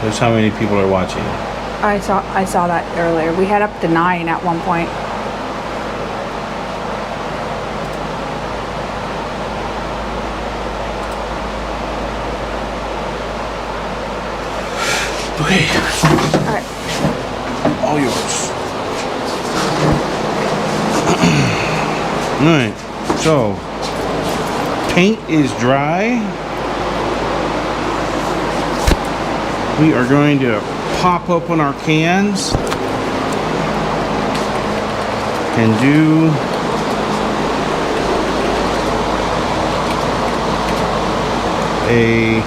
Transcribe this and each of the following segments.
That's how many people are watching. I saw that earlier. We had up to 9 at one point. Okay. All right. All yours. Alright, so paint is dry. We are going to pop open our cans and do a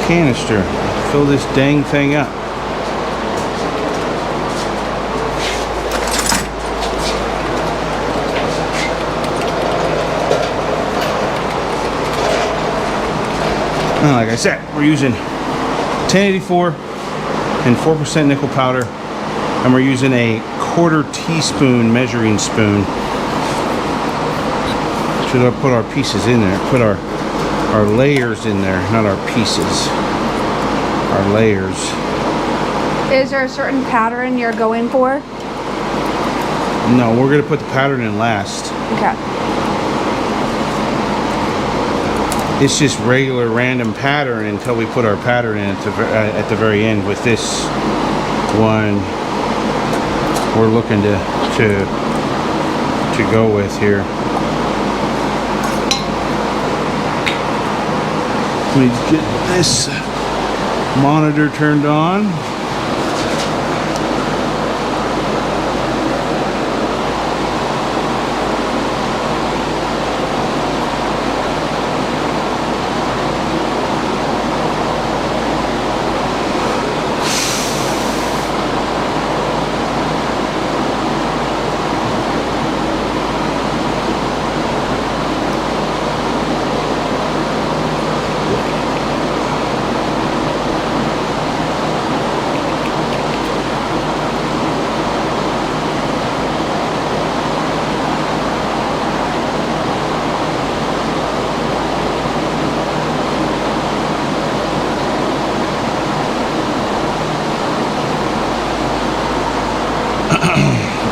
canister. Fill this dang thing up. And like I said, we're using 1084 and 4% nickel powder, and we're using a 1/4 teaspoon measuring spoon. Should I put our pieces in there? Put our layers in there, not our pieces. Our layers. Is there a certain pattern you're going for? No, we're gonna put the pattern in last. Okay. It's just regular random pattern until we put our pattern in at the very end. With this one, we're looking to go with here. Let me get this monitor turned on.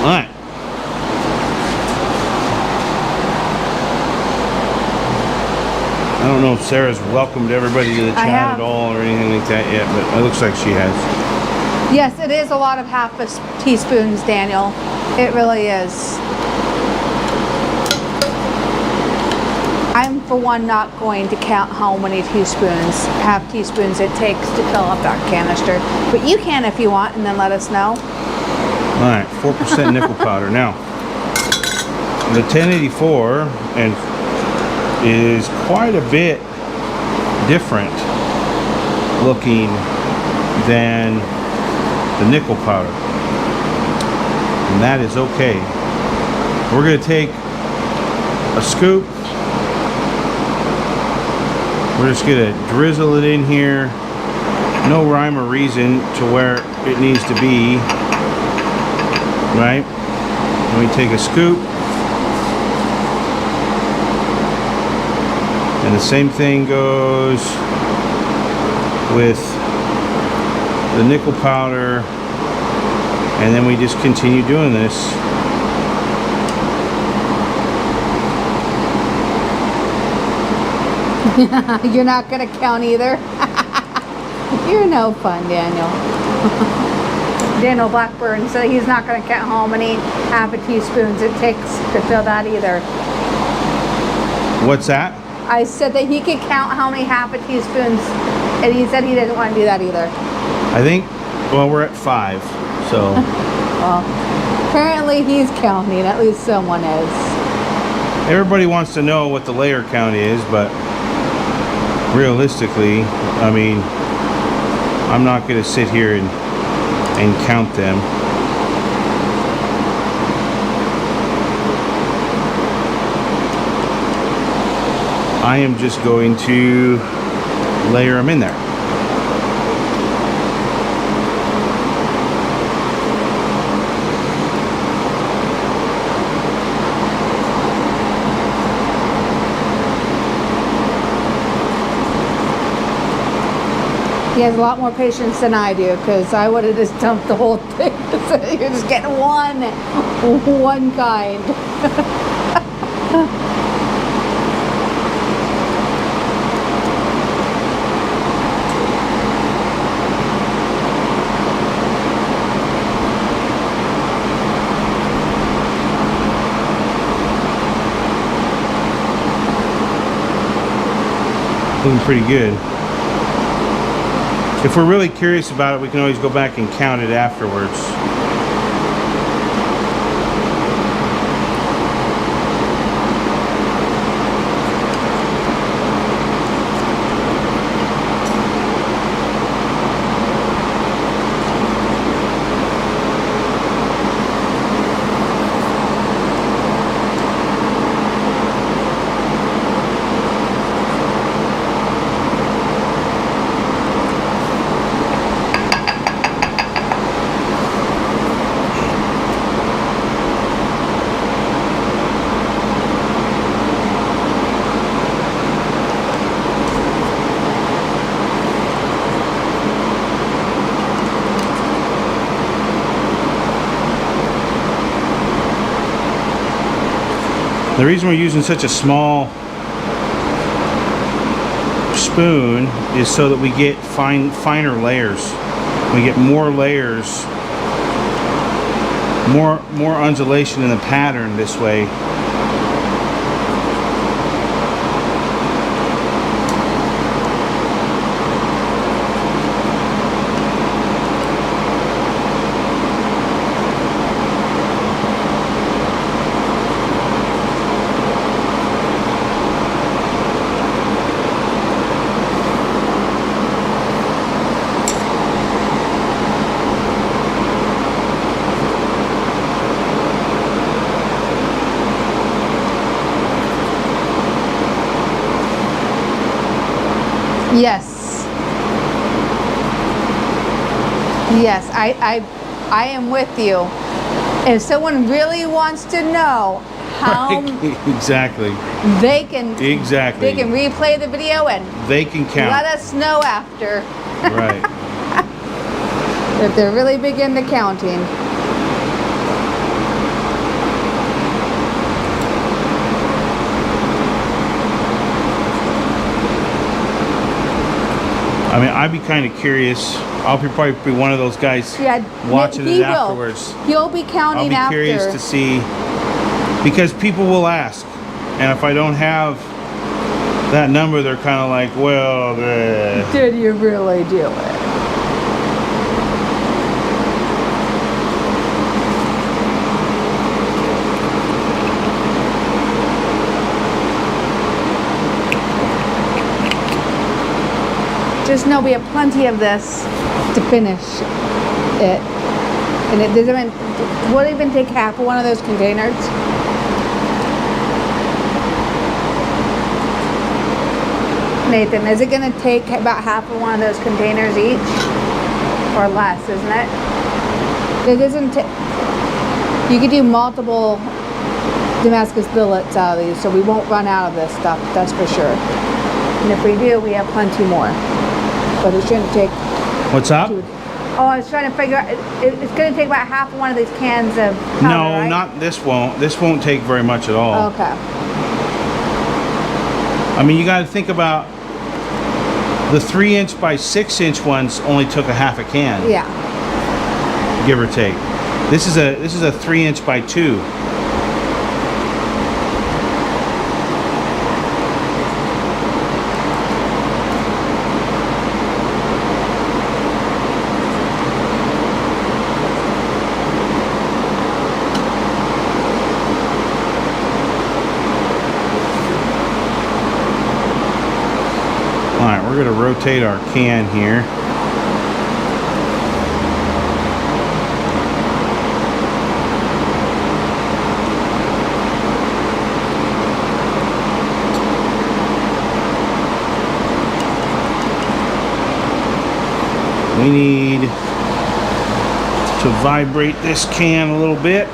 Alright. I don't know if Sarah's welcomed everybody to the chat at all or anything like that yet, but it looks like she has. Yes, it is a lot of half teaspoons, Daniel. It really is. I'm, for one, not going to count how many teaspoons, half teaspoons it takes to fill up that canister. But you can if you want, and then let us know. Alright, 4% nickel powder. Now, the 1084 is quite a bit different looking than the nickel powder. And that is okay. We're going to take a scoop. We're just going to drizzle it in here. No rhyme or reason to where it needs to be. Right? And we take a scoop. And the same thing goes with the nickel powder. And then we just continue doing this. You're not going to count either. You're no fun, Daniel. Daniel Blackburn said he's not going to count how many half a teaspoons it takes to fill that either. What's that? I said that he could count how many half a teaspoons, and he said he didn't want to do that either. I think, well, we're at 5, so. Well, apparently he's counting, at least someone is. Everybody wants to know what the layer count is, but realistically, I mean, I'm not going to sit here and count them. I am just going to layer them in there. He has a lot more patience than I do, because I would have just dumped the whole thing. So you're just getting one kind. Looking pretty good. If we're really curious about it, we can always go back and count it afterwards. The reason we're using such a small spoon is so that we get finer layers. We get more layers, more undulation in the pattern this way. Yes. Yes, I am with you. If someone really wants to know how exactly they can replay the video and they can count. Let us know after. Right. If they're really big into counting. I mean, I'd be kind of curious. I'll probably be one of those guys watching it afterwards. He'll be counting after. I'll be curious to see, because people will ask, and if I don't have that number, they're kind of like, well, did you really do it? Just know we have plenty of this to finish it, and it won't even take half of one of those containers. Nathan, is it going to take about half of one of those containers each, or less? Isn't it? It doesn't take. You could do multiple Damascus billets out of these, so we won't run out of this stuff. That's for sure. And if we do, we have plenty more. But it shouldn't take. What's up? Oh, I was trying to figure out. It's going to take about half of one of these cans of powder, no, right? not this won't. This won't take very much at all. Okay. I mean, you got to think about the 3" by 6" ones. Only took a half a can. Yeah. Give or take. This is a 3" by 2. Alright, we're going to rotate our can here. We need to vibrate this can a little bit.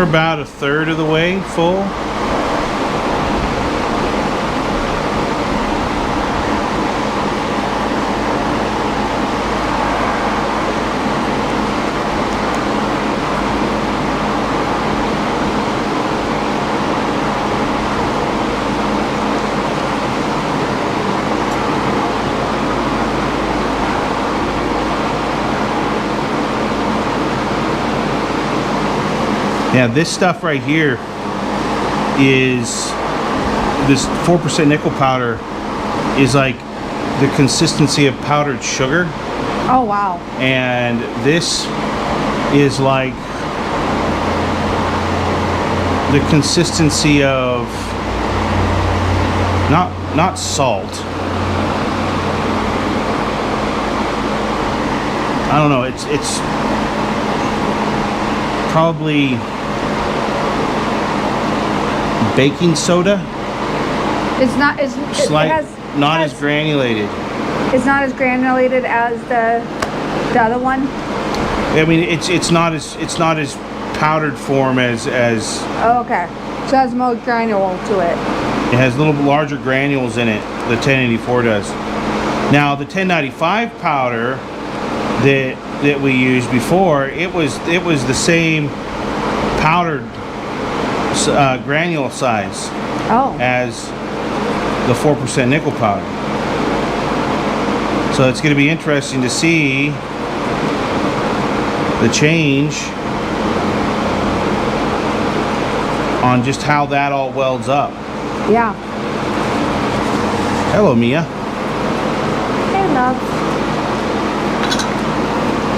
about a third of the way full. Yeah, this stuff right here is, this 4% nickel powder is like the consistency of powdered sugar. Oh, wow. And this is like the consistency of not salt. I don't know, it's probably baking soda. It's not as not as granulated. It's not as granulated as the other one. I mean, it's not as powdered form as. Oh, okay. So it has more granule to it. It has a little larger granules in it. The 1084 does. Now the 1095 powder that we used before, it was the same powdered granule size as the 4% nickel powder. So it's going to be interesting to see the change on just how that all welds up. Yeah. Hello, Mia. Hey, love.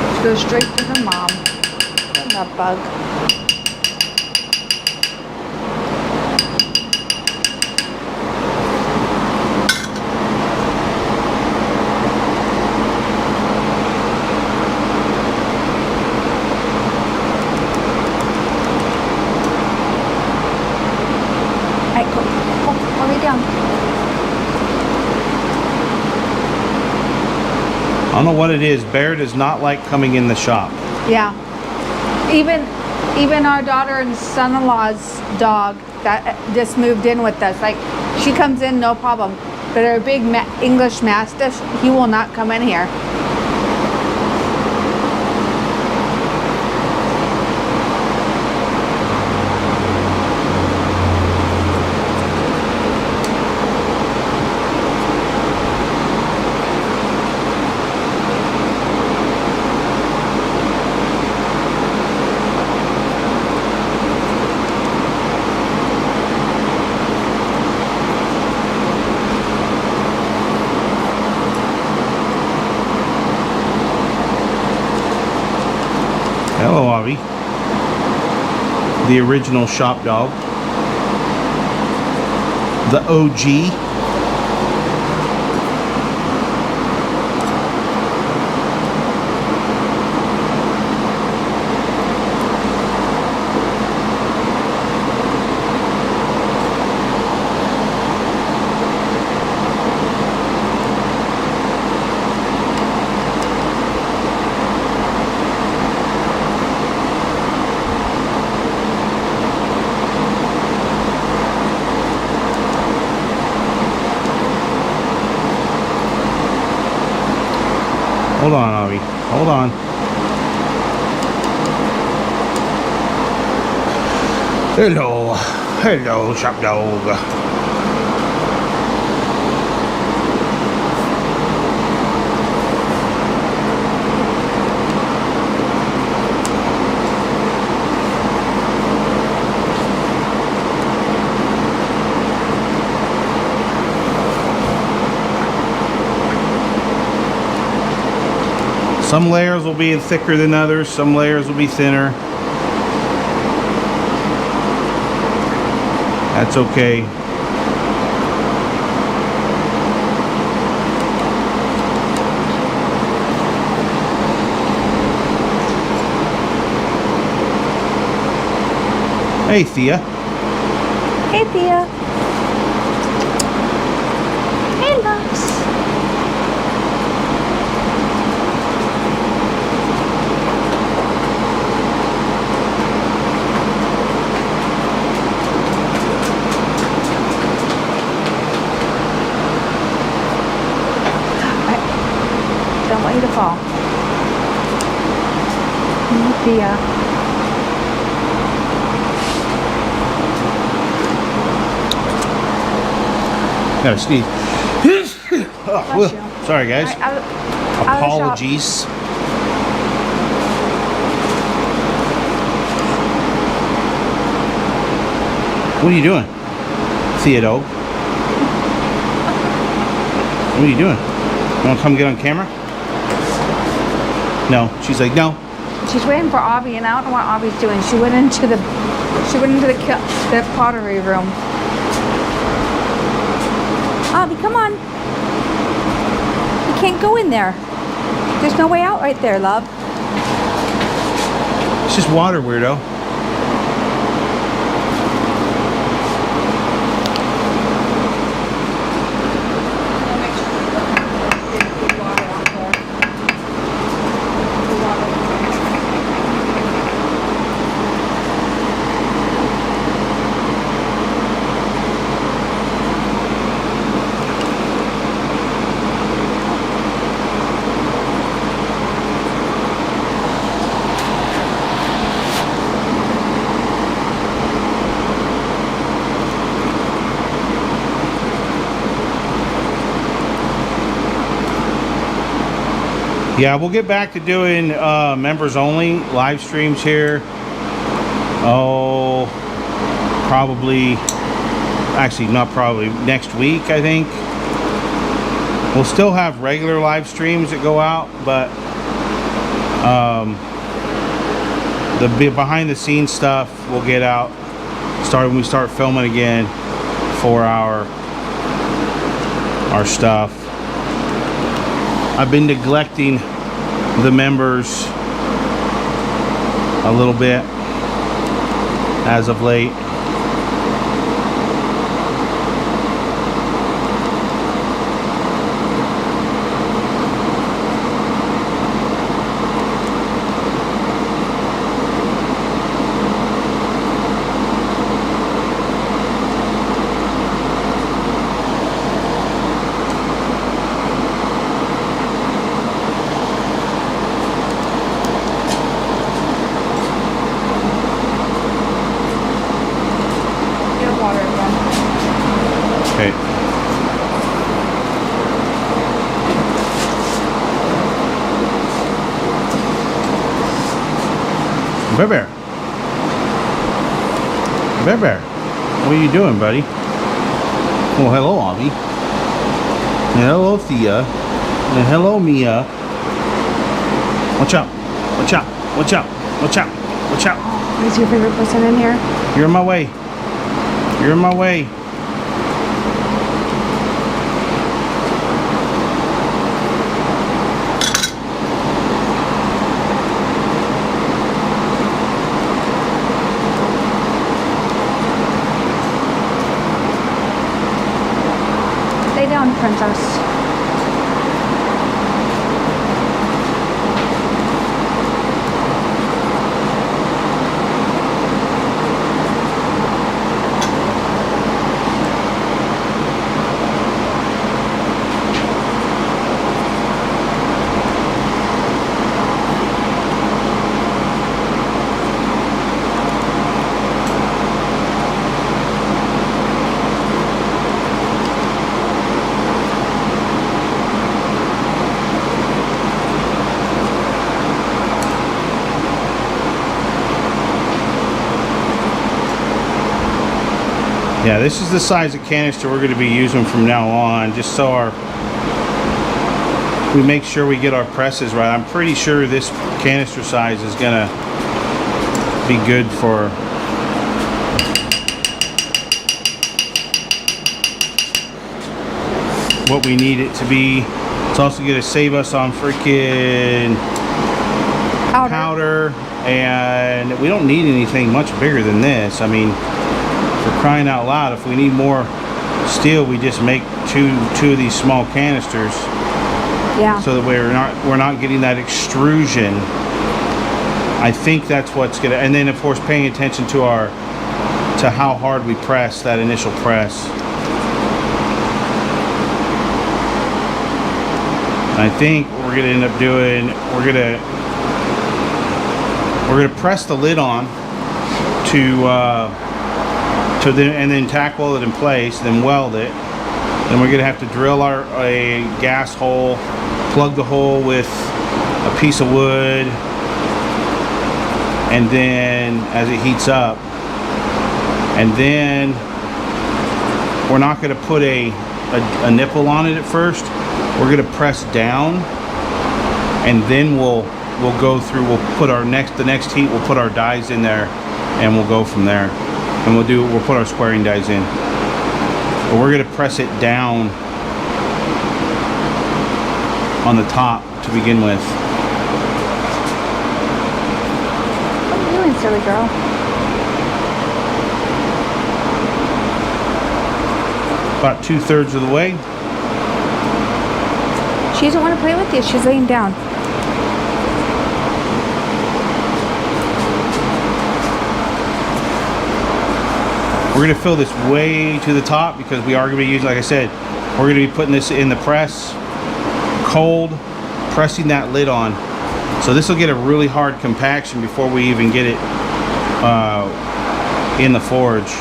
Let's go straight to her mom. Good enough, bug. I don't know what it is. Bear does not like coming in the shop. Yeah. Even our daughter and son-in-law's dog that just moved in with us, like, she comes in no problem. But our big English Mastiff, he will not come in here. Hello, Avi. The original shop dog. The OG. Hold on, Avi. Hold on. Hello. Hello, shop dog. Some layers will be thicker than others, some layers will be thinner. That's okay. Hey, Thea. Hey, Thea. Hey, Lux. can't wait to fall. Yeah. Gotta sneeze. Oh, Bless whew. you. Sorry, guys. Out of the shop. Apologies. What are you doing, Theodore? What are you doing? You want to come get on camera? No. She's like, no. She's waiting for Avi, and I don't know what Avi's doing. She went into the pottery room. Avi, come on. You can't go in there. There's no way out right there, love. It's just water, weirdo. Yeah, we'll get back to doing members only live streams here. Oh, probably, actually not probably, next week I think. We'll still have regular live streams that go out, but the behind the scenes stuff will get out when we start filming again for our stuff. I've been neglecting the members a little bit as of late. Okay. Bear Bear. Bear Bear. What are you doing, buddy? Oh, hello, Avi. And hello, Thea. And hello, Mia. Watch out. Watch out. Watch out. Watch out. Watch out. Who's your favorite person in here? You're in my way. You're in my way. Lay down, princess. Yeah, this is the size of canister we're going to be using from now on, just so we make sure we get our presses right. I'm pretty sure this canister size is going to be good for what we need it to be. It's also going to save us on freaking powder, and we don't need anything much bigger than this. I mean, for crying out loud, if we need more steel, we just make two of these small canisters. Yeah. So that we're not getting that extrusion. I think that's what's gonna, and then of course paying attention to how hard we press that initial press. I think what we're gonna end up doing, we're gonna press the lid on to then, and then tack weld it in place, then weld it. Then we're gonna have to drill a gas hole, plug the hole with a piece of wood, and then as it heats up, and then we're not gonna put a nipple on it at first. We're gonna press down, and then we'll go through. We'll put the next heat. We'll put our dies in there, and we'll go from there. And we'll put our squaring dies in. But we're gonna press it down on the top to begin with. What are you doing, silly girl? About 2/3 of the way. She doesn't want to play with you. She's laying down. We're gonna fill this way to the top because we are gonna be using, like I said, we're gonna be putting this in the press, cold, pressing that lid on. So this will get a really hard compaction before we even get it in the forge.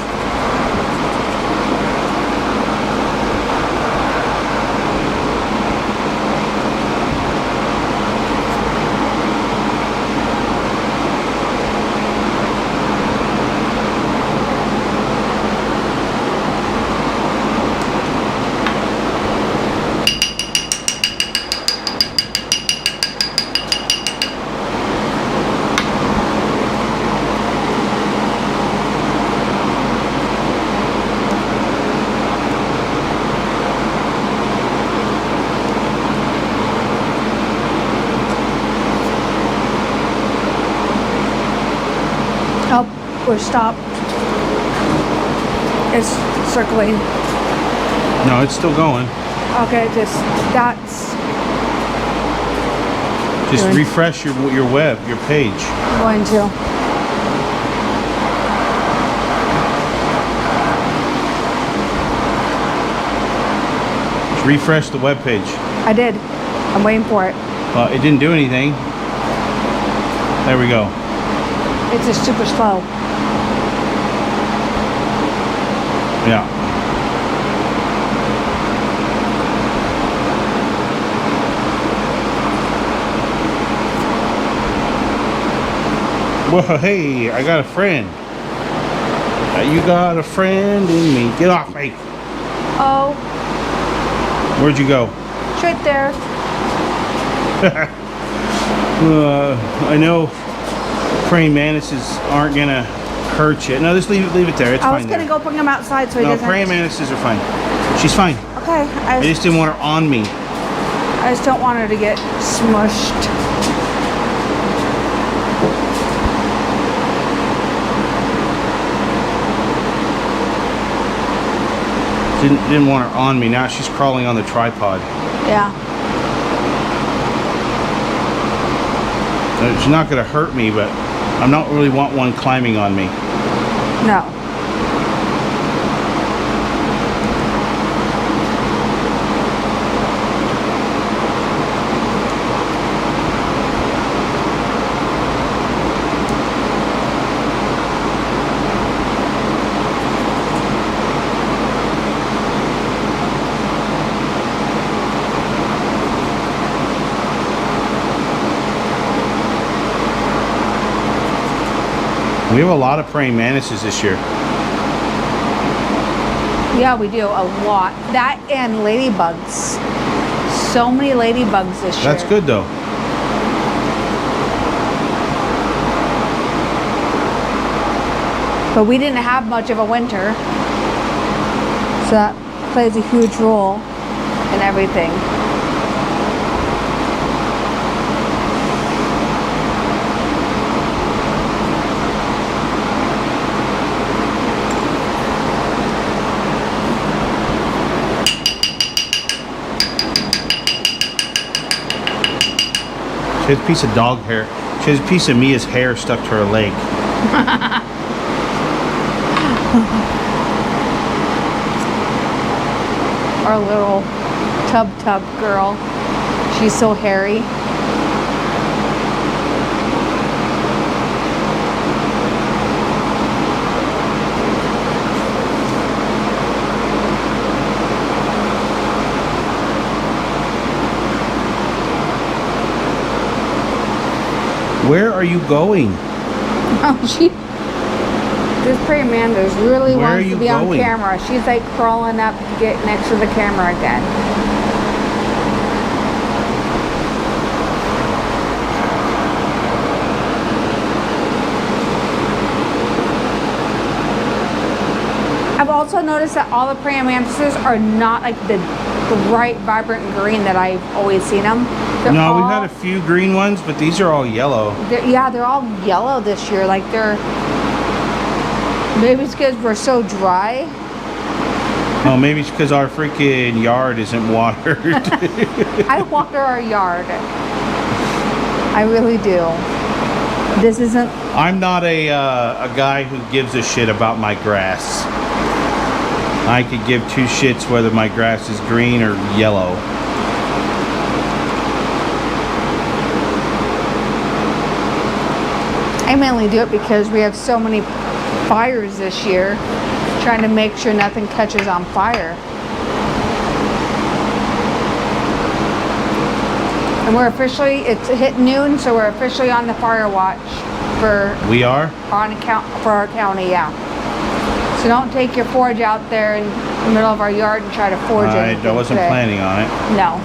Oh, we're stopped. It's circling. No, it's still going. Okay, that's Just Good. refresh your web, your page. going to. Just refresh the web page. I did. I'm waiting for it. It didn't do anything. There we go. It's just super slow. Yeah. Well, hey, I got a friend. You got a friend in me. Get off me. Oh, Where'd you go? it's right there. I know praying mantises aren't gonna hurt you. No, just leave it there. It's I fine. was gonna there. go bring him outside so he No, doesn't. praying mantises are fine. She's fine. Okay, I just didn't want her on me. I just don't want her to get smushed. Didn't want her on me. Now she's crawling on the tripod. Yeah. She's not gonna hurt me, but I don't really want one climbing on me. No. We have a lot of praying mantises this year. Yeah, we do a lot. That and ladybugs. So many ladybugs this year. That's good though. But we didn't have much of a winter. So that plays a huge role in everything. She has a piece of dog hair. She has a piece of Mia's hair stuck to her leg. Our little tub girl. She's so hairy. Where are you going? Oh, this pretty Amanda's really Where are wants you to be on going? camera. She's like crawling up to get next to the camera again. I've also noticed that all the praying mantises are not like the bright, vibrant green that I've always seen them. No, we've had a few green ones, but these are all yellow. Yeah, they're all yellow this year. Like maybe it's because we're so dry. Oh, maybe it's because our freaking yard isn't watered. I water our yard. I really do. This isn't. I'm not a guy who gives a shit about my grass. I could give two shits whether my grass is green or yellow. I mainly do it because we have so many fires this year, trying to make sure nothing catches on fire. And it's hit noon, so we're officially on the fire watch We are? for our county, yeah. So don't take your forge out there in the middle of our yard and try to forge anything I wasn't today. planning on it. No.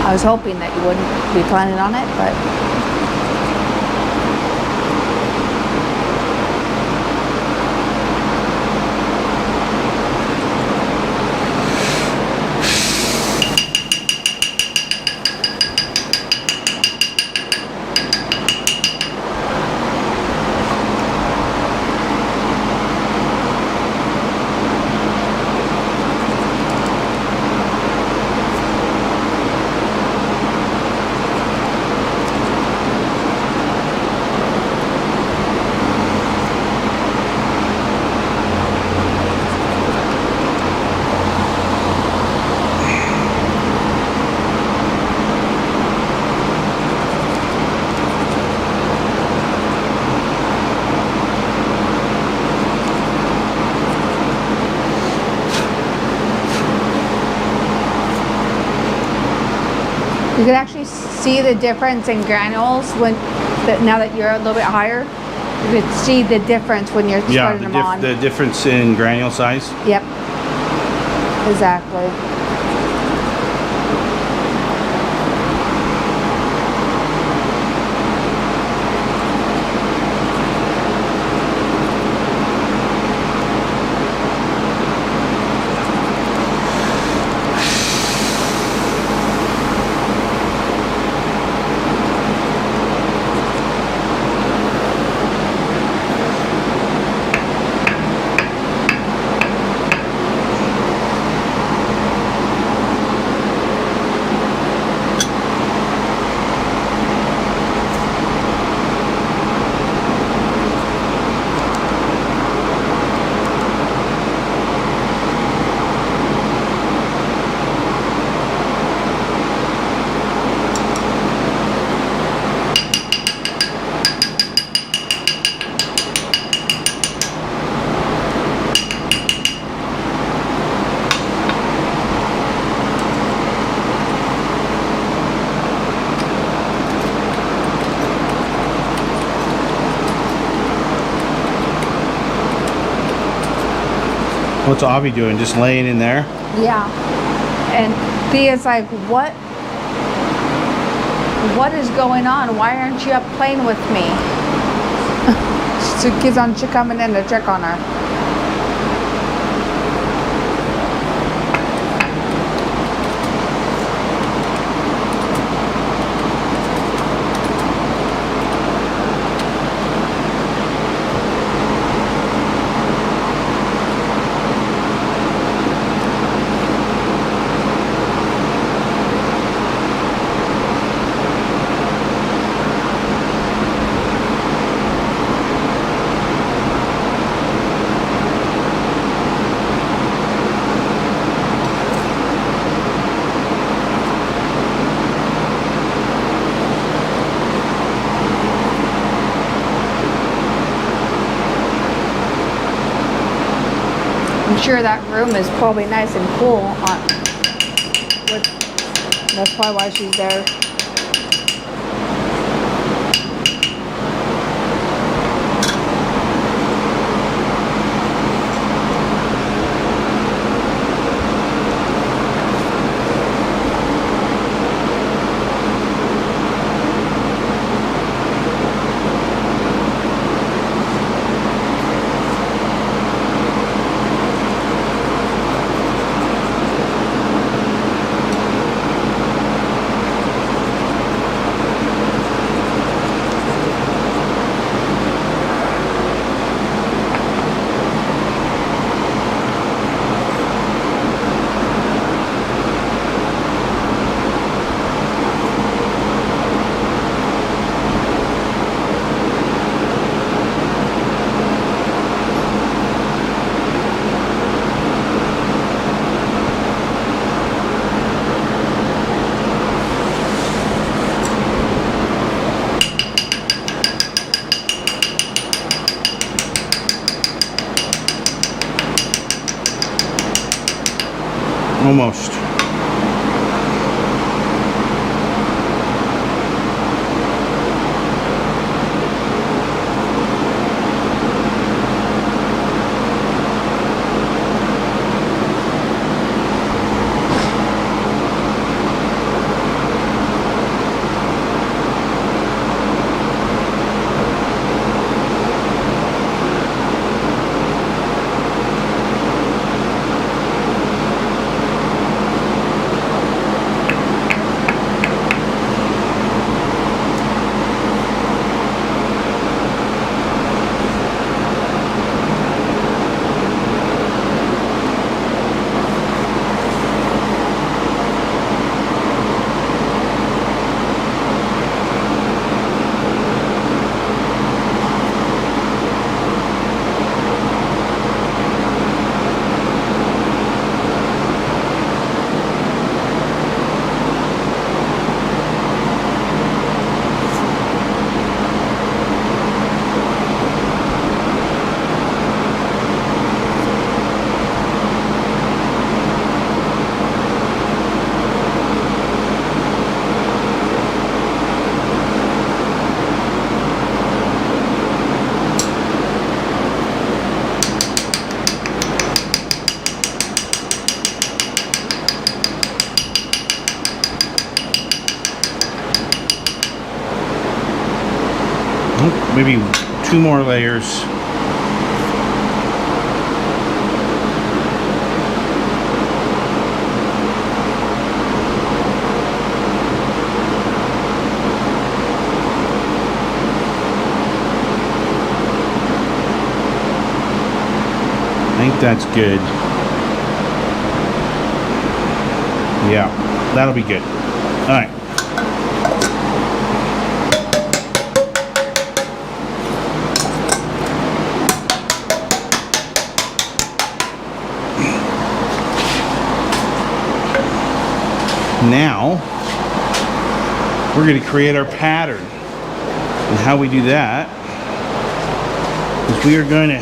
I was hoping that you wouldn't be planning on it, but you can actually see the difference in granules now that you're a little bit higher. You can see the difference when you're starting them on. The difference in granule size. Yep. Exactly. What's Avi doing? Just laying in there? Yeah. And Thea's like, what is going on? Why aren't you up playing with me? So kids on coming in to check on her. sure that room is probably nice and cool. That's probably why she's there. Almost. Maybe 2 more layers. I think that's good. Yeah, that'll be good. All right. Now we're going to create our pattern, and how we do that is we are going to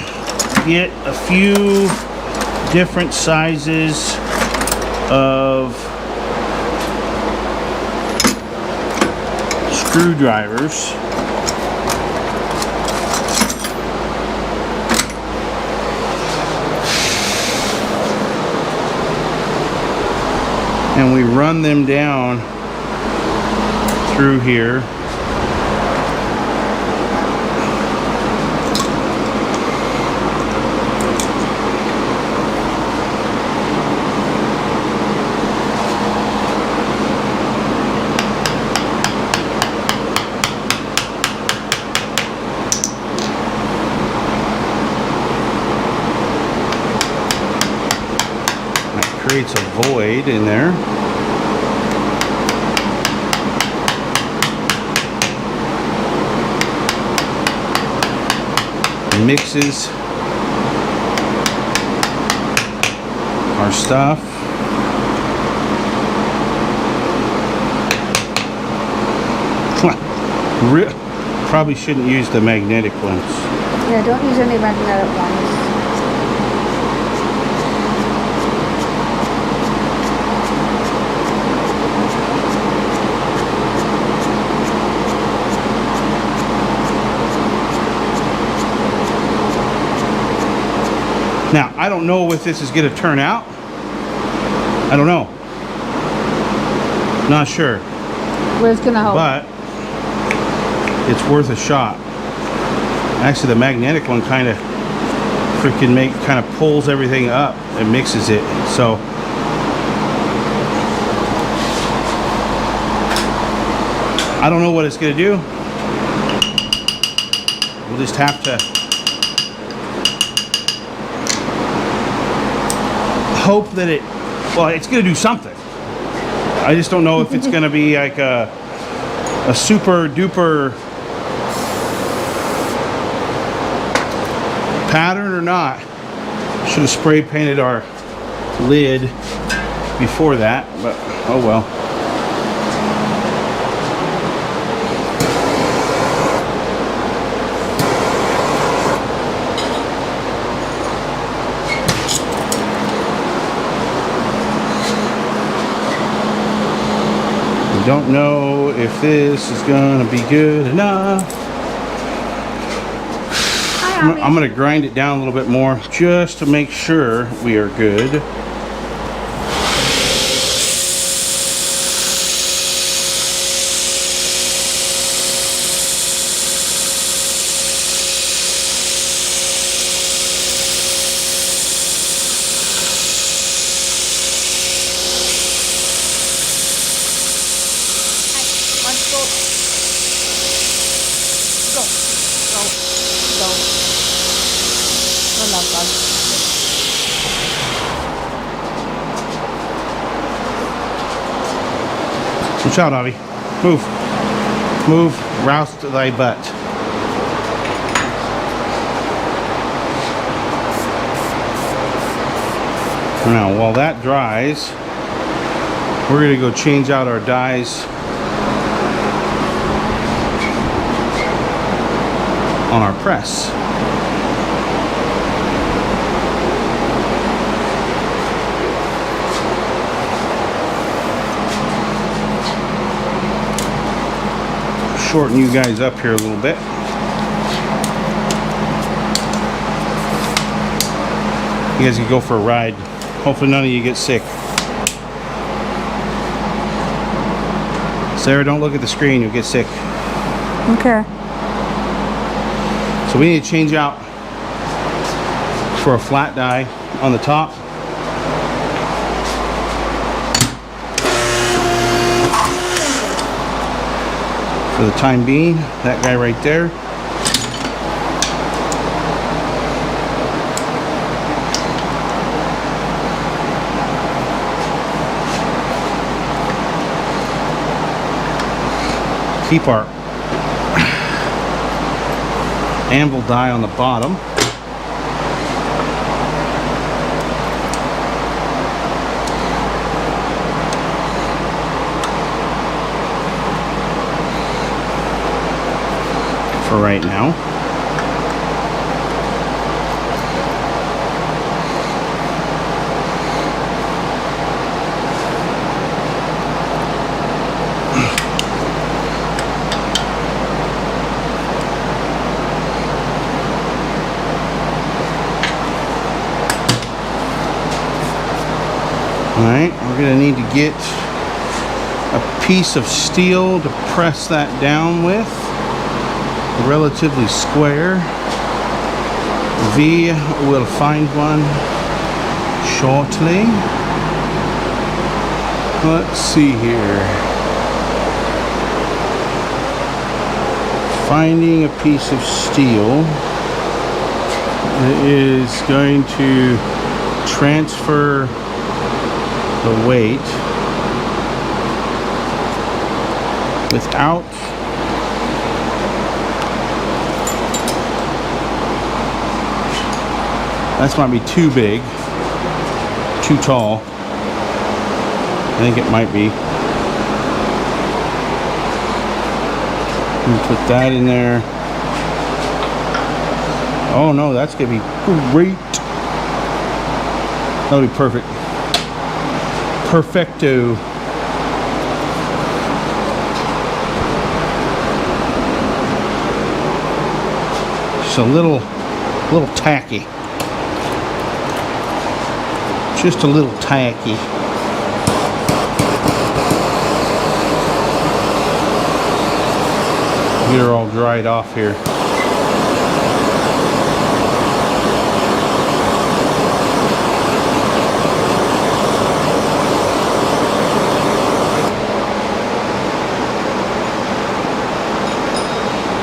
get a few different sizes of screwdrivers. And we run them down through here. That creates a void in there. Mixes our stuff. Probably shouldn't use the magnetic ones. Yeah, don't use any magnetic ones. I don't know if this is gonna turn out. I don't know. Not sure. We're just gonna hope. But it's worth a shot. Actually, the magnetic one kind of kind of pulls everything up and mixes it. So I don't know what it's gonna do. We'll just have to hope that it's gonna do something. I just don't know if it's gonna be like a super duper pattern or not. Should have spray painted our lid before that, but oh well. Don't know if this is gonna be good enough. I'm gonna grind it down a little bit more just to make sure we are good. Watch out, Avi. Move. Move. Rouse thy butt. Now, while that dries, we're going to go change out our dies on our press. Shorten you guys up here a little bit. You guys can go for a ride. Hopefully none of you get sick. Sarah, don't look at the screen, you'll get sick. Okay. So we need to change out for a flat die on the top. For the time being, that guy right there. Keep our anvil die on the bottom. For right now. All right, we're going to need to get a piece of steel to press that down with. Relatively square. V will find one shortly. Let's see here. Finding a piece of steel that is going to transfer the weight without That might be too big, too tall. I think it might be. Put that in there. Oh no, that's gonna be great. That'll be perfect. Perfecto. Just a little tacky. Just a little tacky. Get her all dried off here.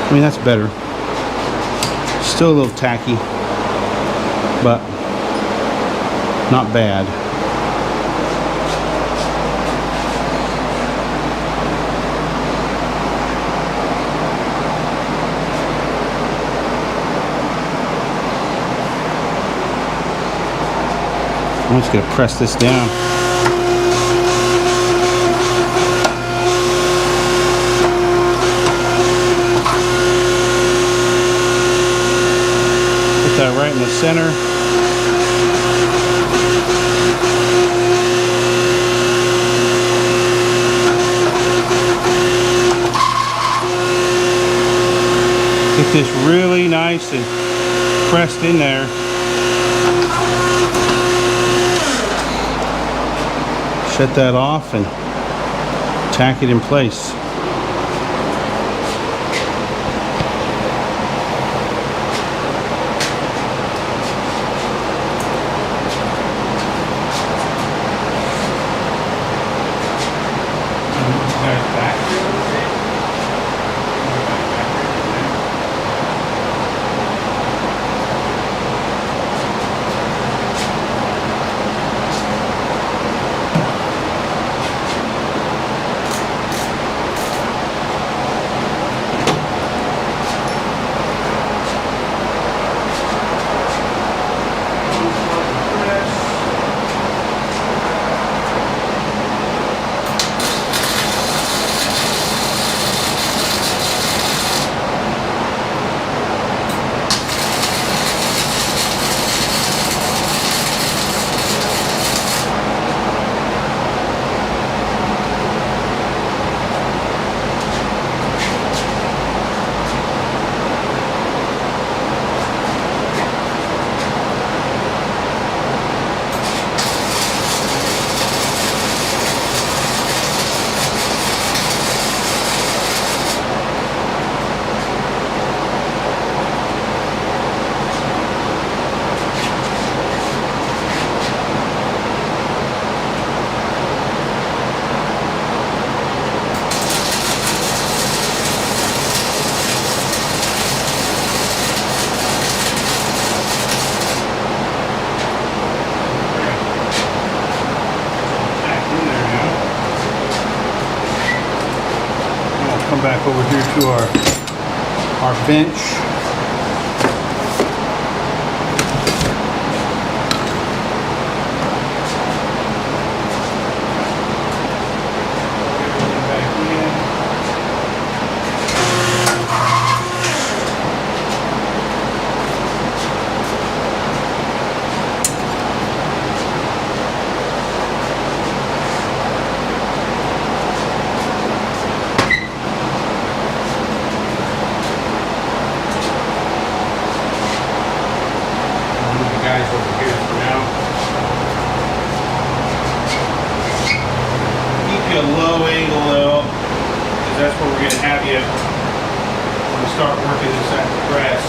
I mean, that's better. Still a little tacky, but not bad. I'm just gonna press this down. Put that right in the center. Get this really nice and pressed in there. Shut that off and tack it in place. Come back over here to our bench. Over here for now. Keep you a low angle though, because that's where we're going to have you when we start working inside the press.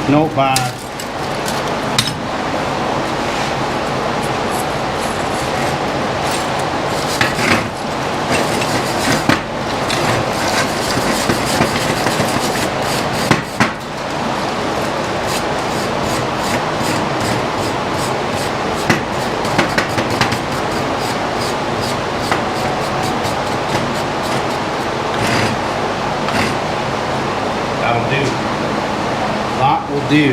Not bad. That'll do. Lot will do.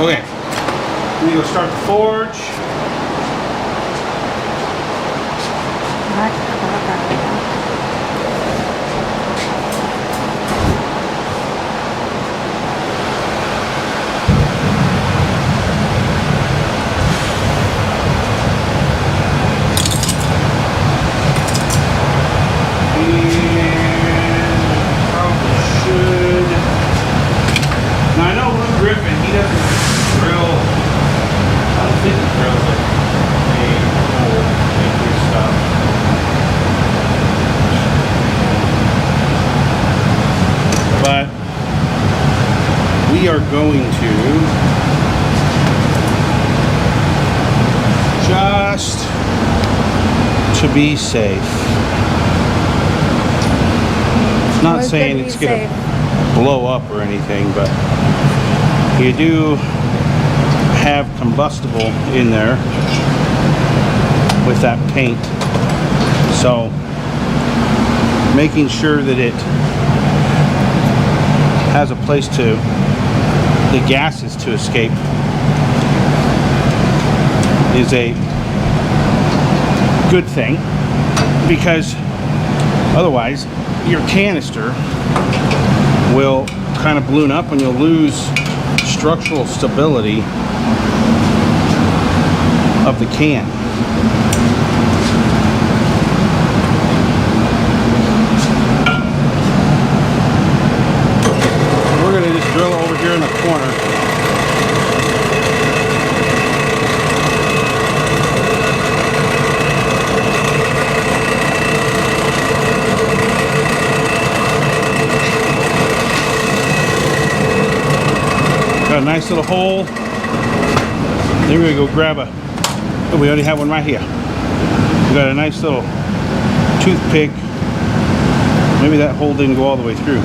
Okay. Let me go start the forge. But we are going to just to be safe. It's not saying it's going to blow up or anything, but you do have combustible in there with that paint, so making sure that it has a place to the gases to escape is a good thing, because otherwise your canister will kind of balloon up and you'll lose structural stability of the can. We're going to just drill it over here in the corner. Got a nice little hole. Then we're going to go grab a, oh, we already have one right here. We got a nice little toothpick. Maybe that hole didn't go all the way through.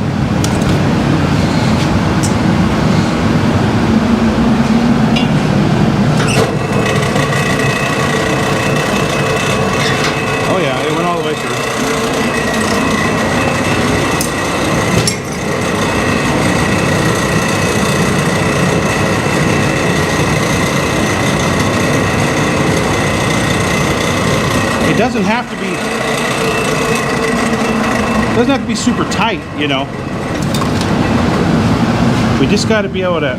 Oh yeah, it went all the way through. It doesn't have to be super tight, you know. We just got to be able to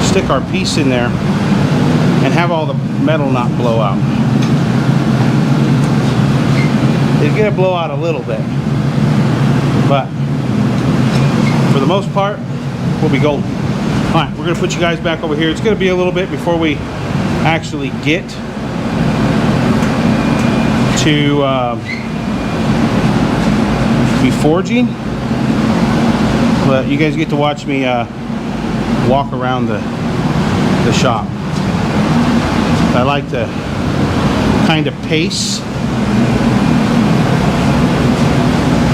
stick our piece in there and have all the metal not blow out. It's gonna blow out a little bit, but for the most part, we'll be golden. All right, we're gonna put you guys back over here. It's gonna be a little bit before we actually get to be forging, but you guys get to watch me walk around the shop. I like to kind of pace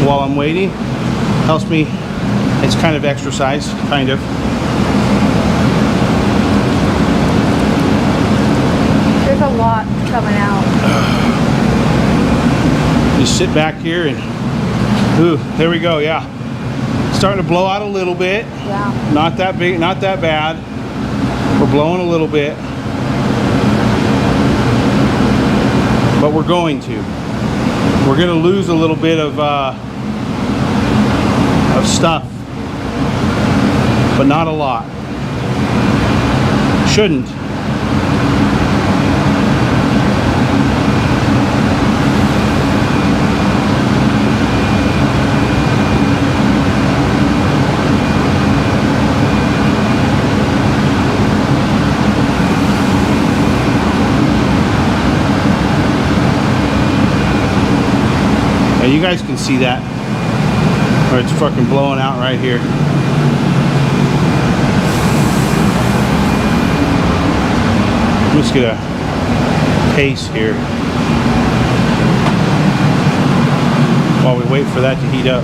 while I'm waiting. Helps me, it's kind of exercise, kind of. There's a lot coming out. Just sit back here and, ooh, there we go, yeah. Starting to blow out a little bit. Yeah. Not that big, not that bad. We're blowing a little bit. But we're going to. We're going to lose a little bit of stuff, but not a lot. Shouldn't. You guys can see that, or it's fucking blowing out right here. just get a pace here while we wait for that to heat up.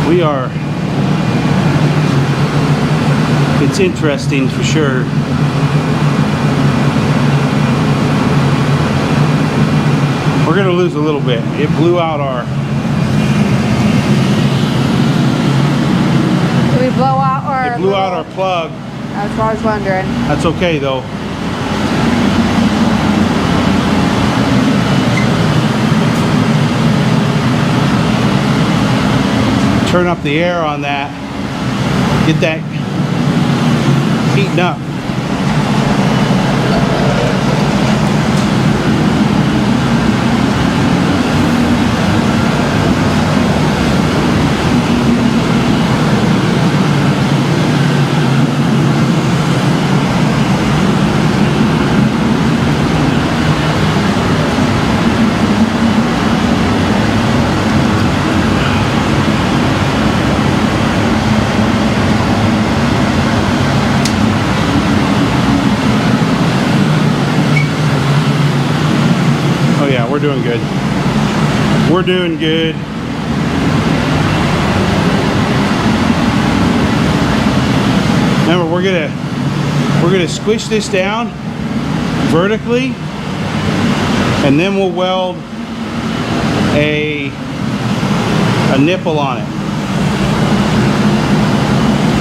We are, it's interesting for sure. We're gonna lose a little bit. It blew out our, Did we blow out our... it blew out our plug. That's what I was wondering. That's okay though. Turn up the air on that, get that heating up. We're doing good. We're doing good. Remember, we're gonna squish this down vertically, and then we'll weld a nipple on it.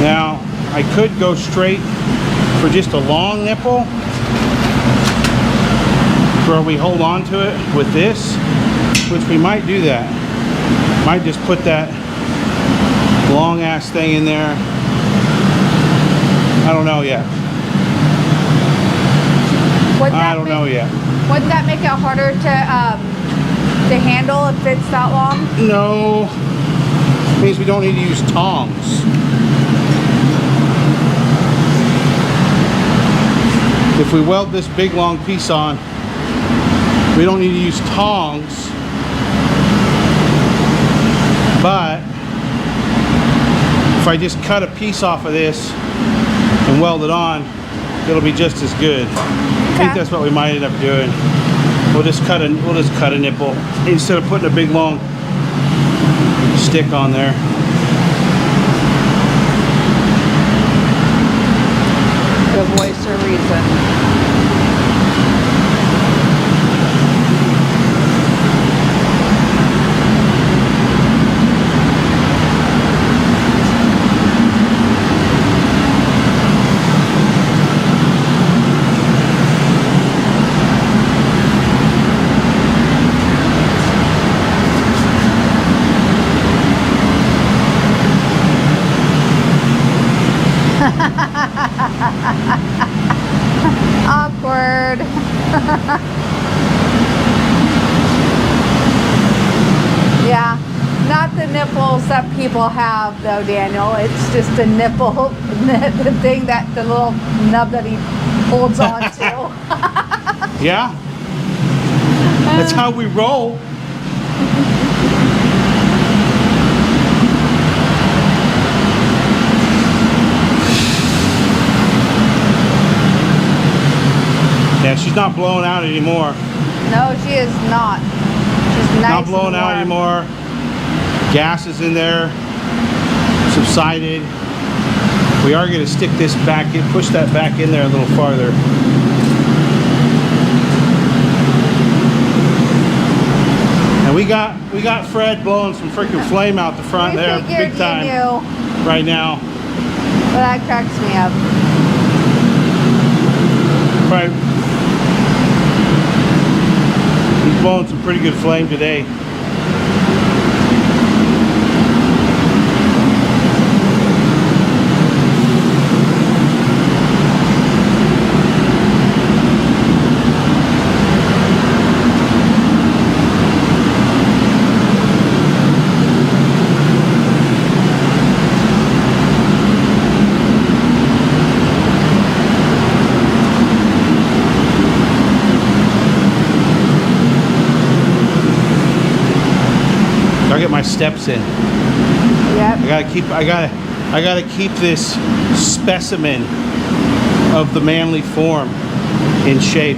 Now, I could go straight for just a long nipple, where we hold on to it with this, which we might do that. Might just put that long ass thing in there. I don't know yet. I don't know yet. Wouldn't that make it harder to handle if it's that long? No. It means we don't need to use tongs. If we weld this big long piece on, we don't need to use tongs, but if I just cut a piece off of this and weld it on, it'll be just as good. I think that's what we might end up doing. We'll just cut a nipple instead of putting a big long stick on there. The voice or reason. Awkward. Yeah, not the nipples that people have though, Daniel. It's just a nipple, the thing that the little nub that he holds on to. Yeah, that's how we roll. Yeah, she's not blowing out anymore. No, she is not. She's nice. Not blowing out anymore. Gas is in there. Subsided. We are going to stick this back in, push that back in there a little farther. And we got Fred blowing some freaking flame out the front there, big time. Right now. Well, that cracks me up. Right. He's blowing some pretty good flame today. I'll get my steps in. Yep. I gotta keep this specimen of the manly form in shape.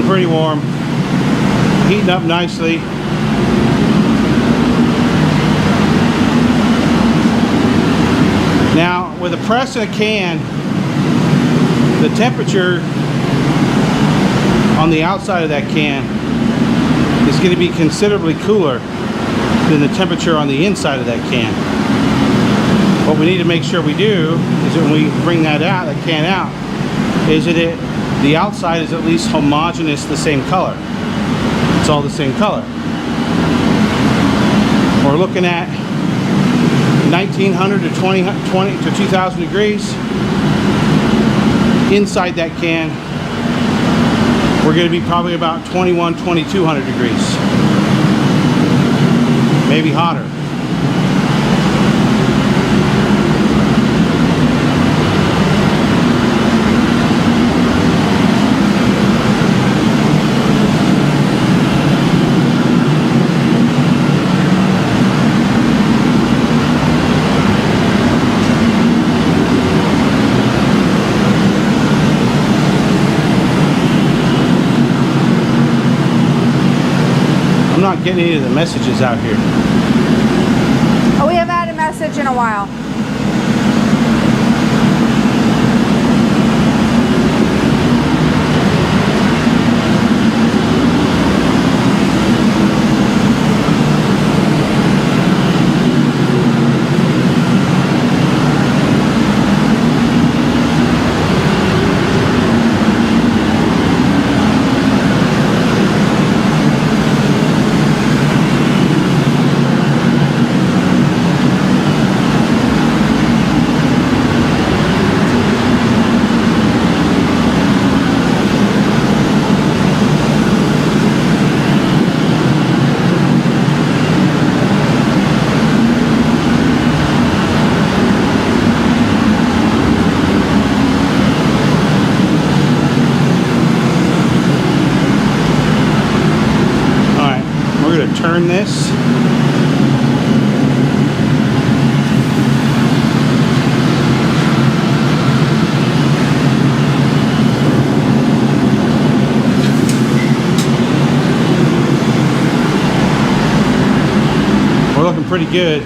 Pretty warm, heating up nicely. Now with a press in a can, the temperature on the outside of that can is going to be considerably cooler than the temperature on the inside of that can. What we need to make sure we do is that when we bring that can out, is that the outside is at least homogeneous, the same color. It's all the same color. We're looking at 1900 to 20 to 2000 degrees. Inside that can, we're going to be probably about 2200 degrees. Maybe hotter. I'm not getting any of the messages out here. Oh, we haven't had a message in a while. Turn this. We're looking pretty good.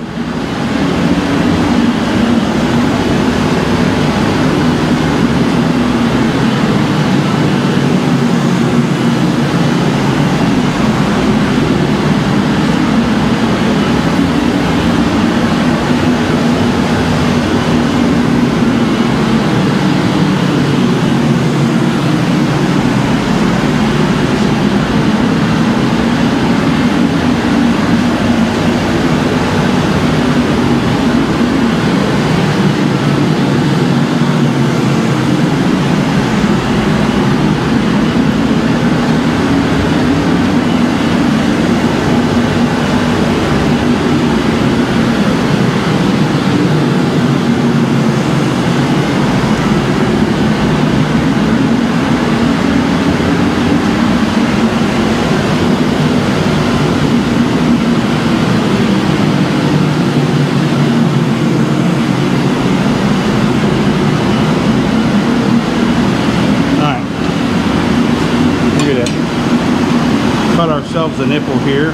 Cut ourselves a nipple here.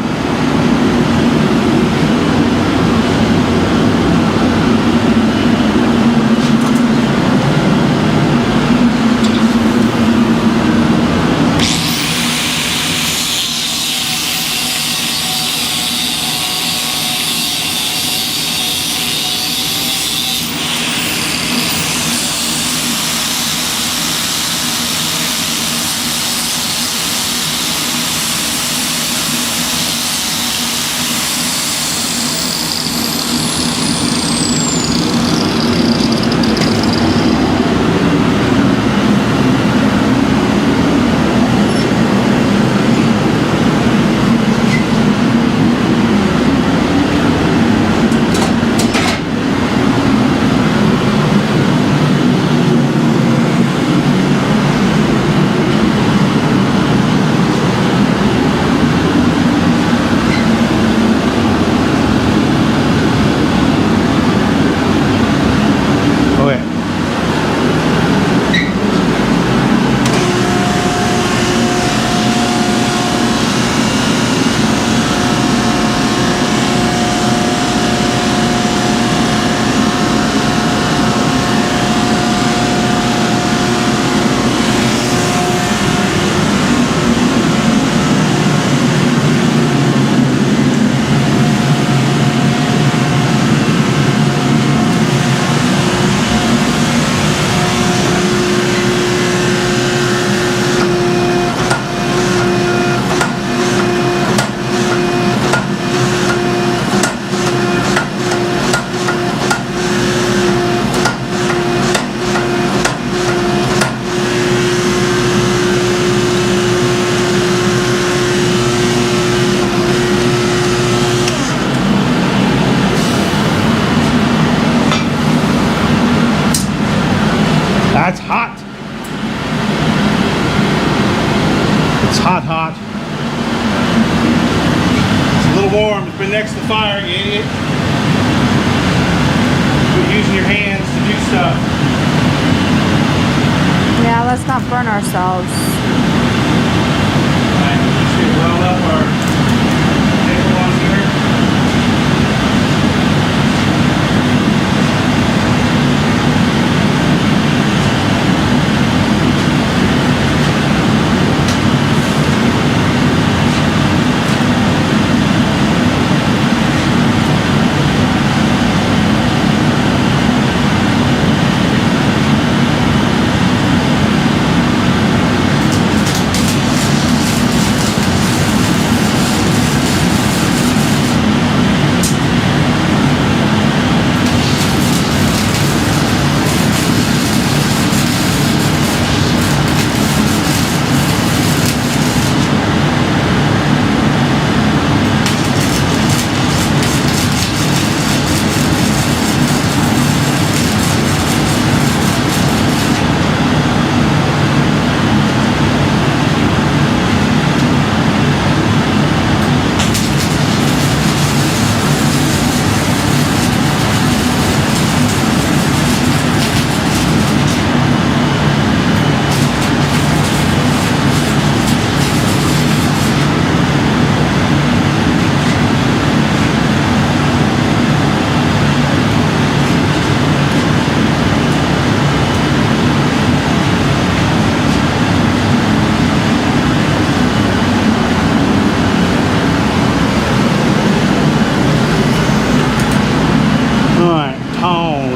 It's hot, hot. It's a little warm. It's been next to the fire, you idiot. Quit using your hands to do stuff. Yeah, let's not burn ourselves. Alright, let's just weld up our table on here.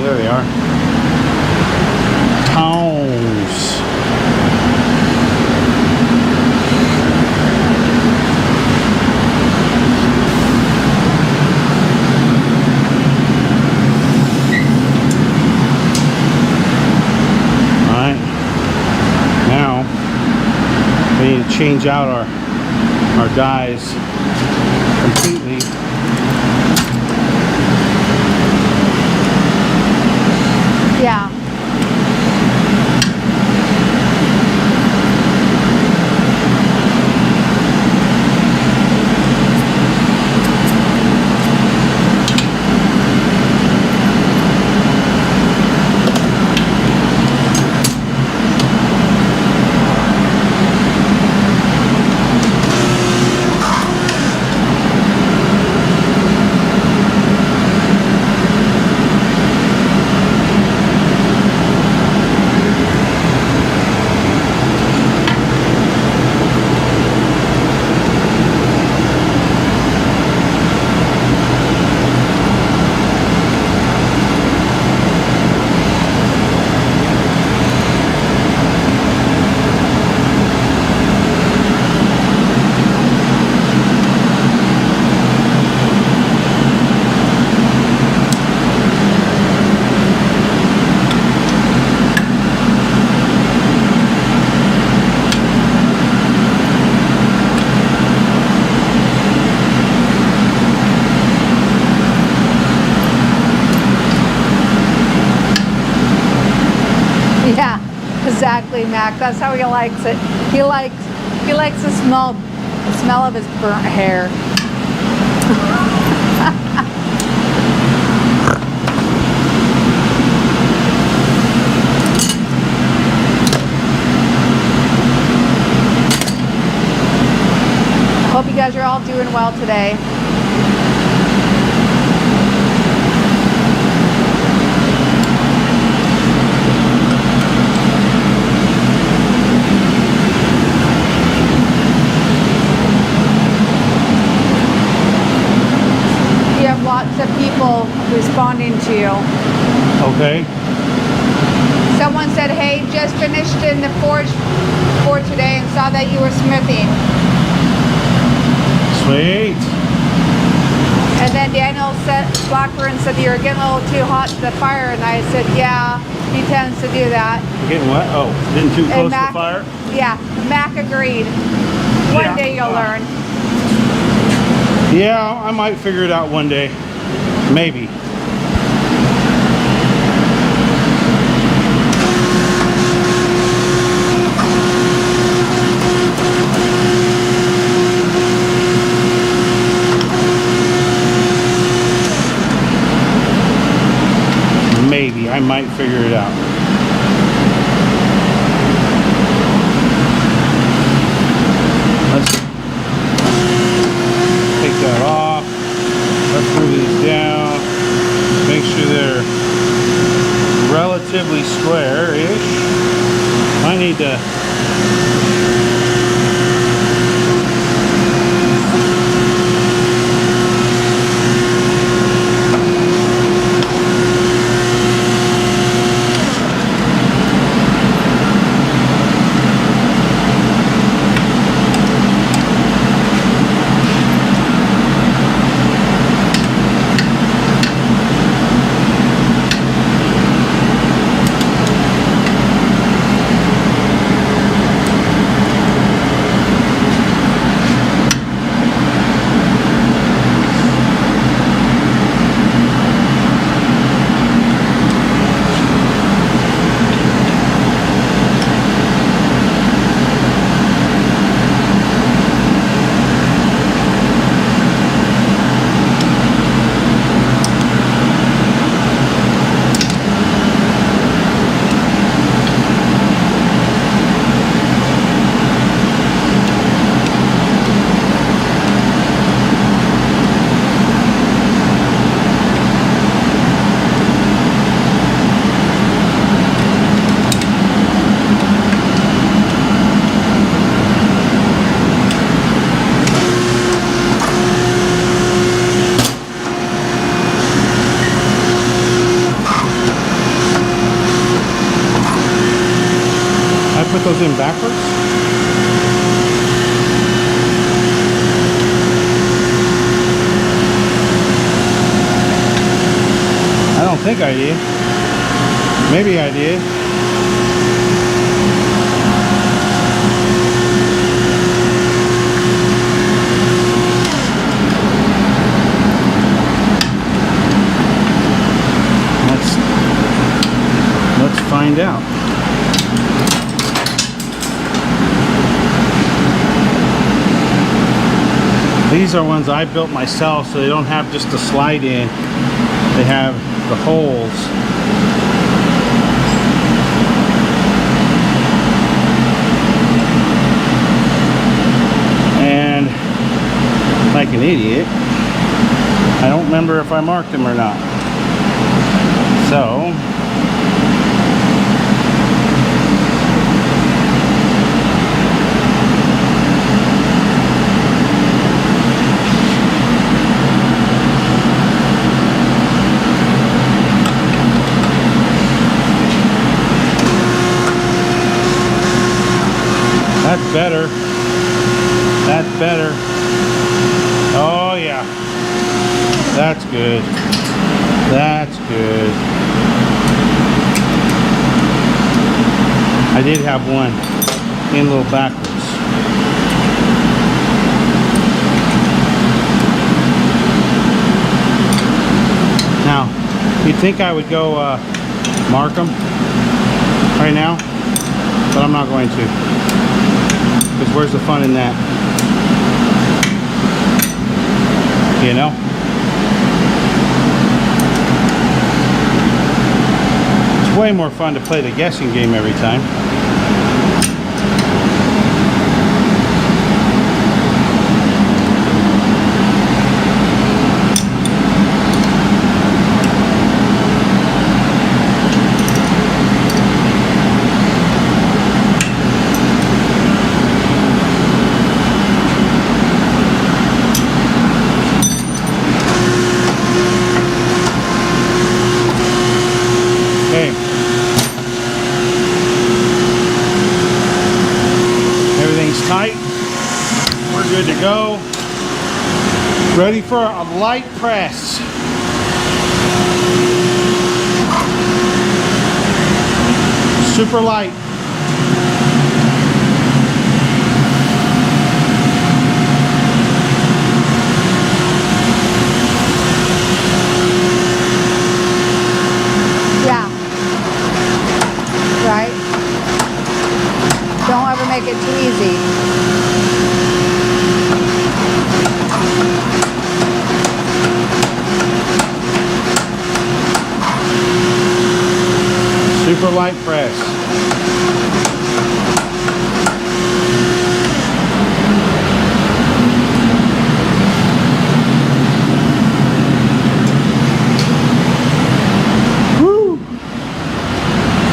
There they are. Tongs. Alright. Now we need to change out our dies completely. Yeah. Yeah, exactly, Mac. That's how he likes it. He likes the smell of his burnt hair. Hope you guys are all doing well today. You have lots of people responding to you. Okay. Someone said, hey, just finished in the forge for today and saw that you were smithing. Sweet. And then Daniel said, Blackburn said you were getting a little too hot to the fire, and I said, yeah, he tends to do that. Getting what? Oh, getting too close to the fire? Yeah, Mac agreed. One day you'll learn. Yeah, I might figure it out one day. Maybe. need to. Put those in backwards. I don't think I did. Maybe I did. Let's find out. These are ones I built myself, so they don't have just the slide in. They have the holes. And like an idiot, I don't remember if I marked them or not. So that's better. That's better. Oh yeah. That's good. That's good. I did have one in a little backwards. Now, you'd think I would go mark them right now, but I'm not going to. Because where's the fun in that? You know? It's way more fun to play the guessing game every time. Tight. We're good to go. Ready for a light press. Super light. Yeah. Right? Don't ever make it too easy. Super light press. Woo!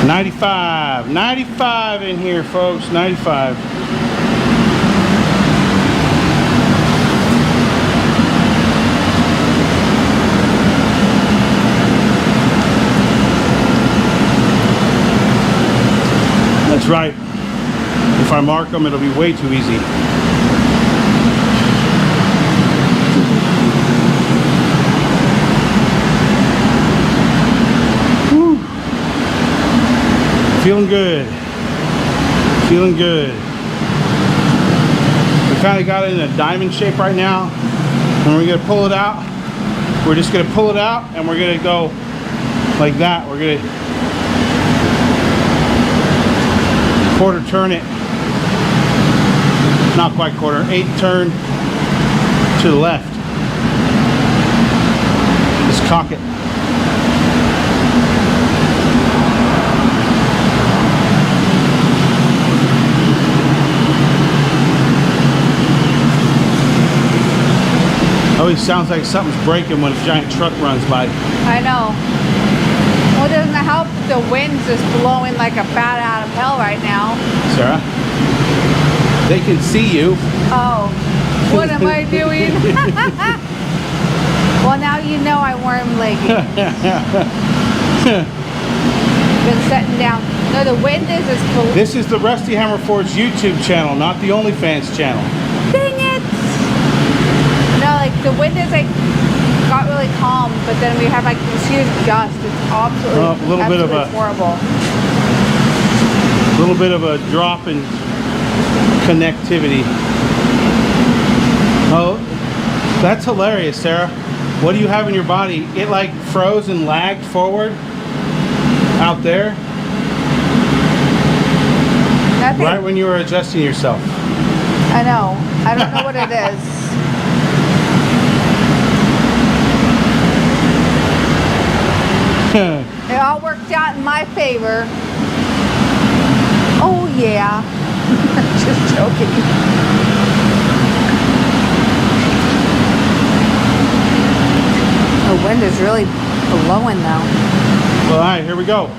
95 in here, folks, 95. That's right. If I mark them, it'll be way too easy. Woo. Feeling good. Feeling good. We kind of got it in a diamond shape right now. And we're going to pull it out. We're just going to pull it out and we're going to go like that. We're going to quarter turn it. Not quite quarter, 8 turn to the left. Just cock it. Always sounds like something's breaking when a giant truck runs by. I know. Well, it doesn't help the wind's just blowing like a bat out of hell right now. Sarah, they can see you. Oh, what am I doing? Well, now you know I'm wearing leggings. Been sitting down. No, the wind is just blowing. This is the Rusty Hammer Forge YouTube channel, not the OnlyFans channel. Dang it! No, like the wind is like got really calm, but then we have like this huge gust. It's absolutely, a little bit of absolutely horrible. A little bit of a drop in connectivity. Oh, that's hilarious, Sarah. What do you have in your body? It like froze and lagged forward out there. Nothing. Right when you were adjusting yourself. I know. I don't know what it is. It all worked out in my favor. Oh yeah. Just joking. The wind is really blowing though. Well, all right, here we go.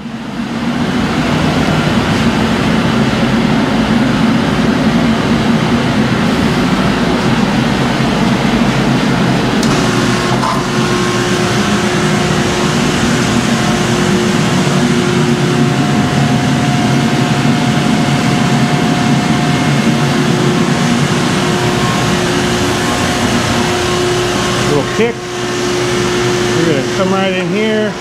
Kick. We're going to come right in here.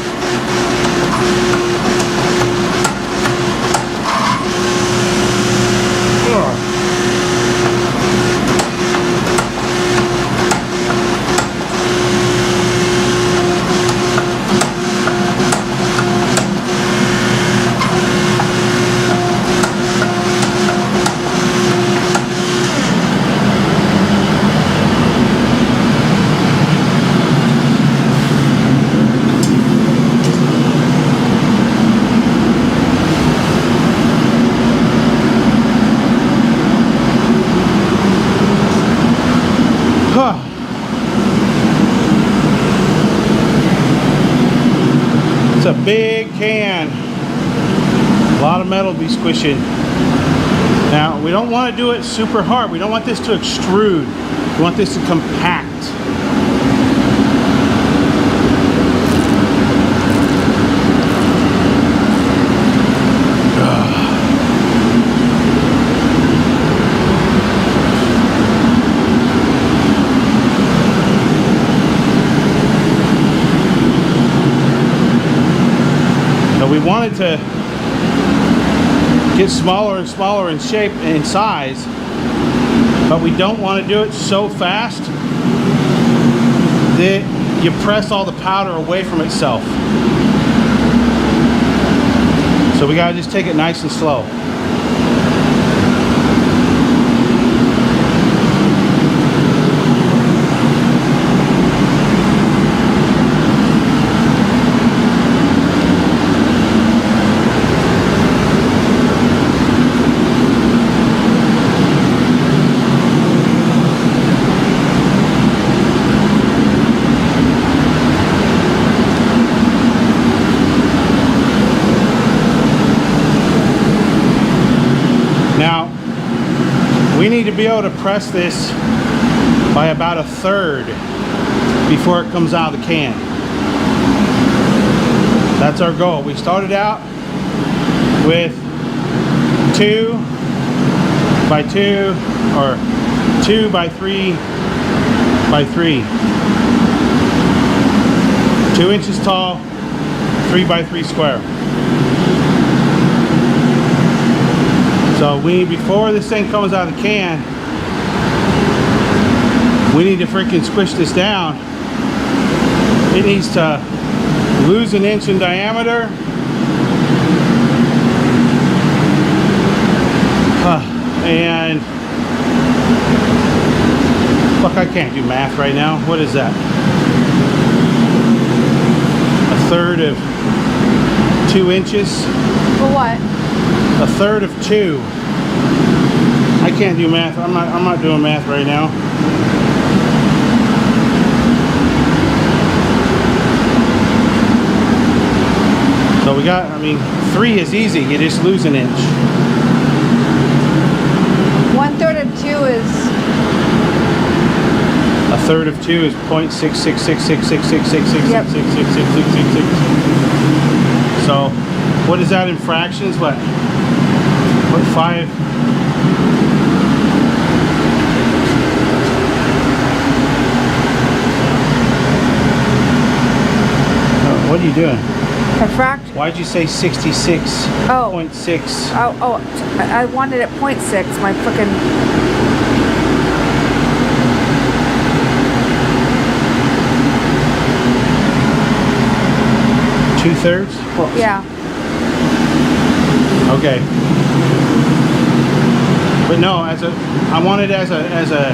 It's a big can. A lot of metal to be squishing. Now, we don't want to do it super hard. We don't want this to extrude. We want this to compact. We wanted to get smaller and smaller in shape and in size, but we don't want to do it so fast that you press all the powder away from itself. So we gotta just take it nice and slow. Now, we need to be able to press this by about 1/3 before it comes out of the can. That's our goal. We started out with 2 by 2 or 2 by 3 by 3. 2 inches tall, 3 by 3 square. So before this thing comes out of the can, we need to freaking squish this down. It needs to lose 1 inch in diameter. And look, I can't do math right now. What is that? 1/3 of 2 inches. For what? 1/3 of 2. I can't do math. I'm not doing math right now. So we got, 3 is easy. You just lose 1 inch. 1/3 of 2 is 1/3 of 2 is 0.666666666666666. Yep. So what is that in fractions? What 5? What are you doing? a fraction. Why'd you say 66.6? Oh, I wanted it 0.6. My frickin' 2/3? yeah. Okay. But no, I want it as a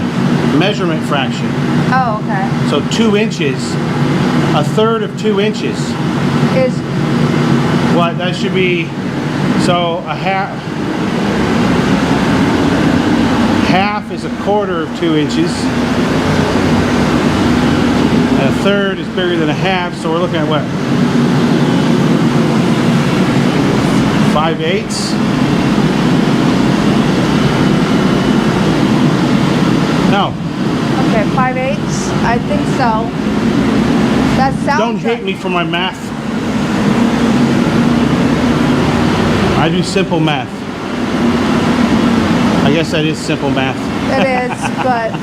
measurement fraction. Oh, okay. So 2 inches, 1/3 of 2 inches. Is What that should be, so a half is 1/4 of 2 inches. And 1/3 is bigger than a half, so we're looking at what? 5/8? No. okay, 5/8. I think so. That sounds. Don't hate me for my math. I do simple math. I guess that is simple math. It is, but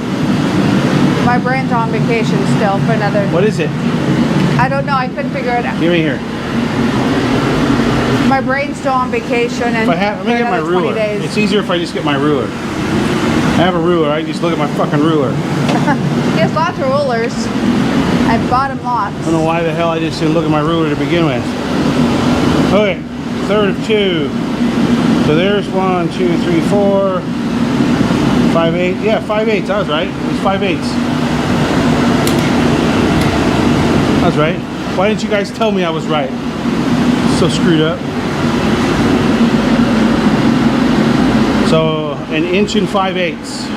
my brain's on vacation still for another. What is it? I don't know. I couldn't figure it out. Give me here. My brain's still on vacation, and Let me get my for another 20 ruler. days. It's easier if I just get my ruler. I have a ruler. I can just look at my fucking ruler. He has lots of rulers. I bought him lots. I don't know why the hell I just didn't look at my ruler to begin with. Okay, 1/3 of 2. So there's 1, 2, 3, 4, 5/8. Yeah, 5/8. I was right. It was 5/8. I was right. Why didn't you guys tell me I was right? So screwed up. So 1 inch and 5/8.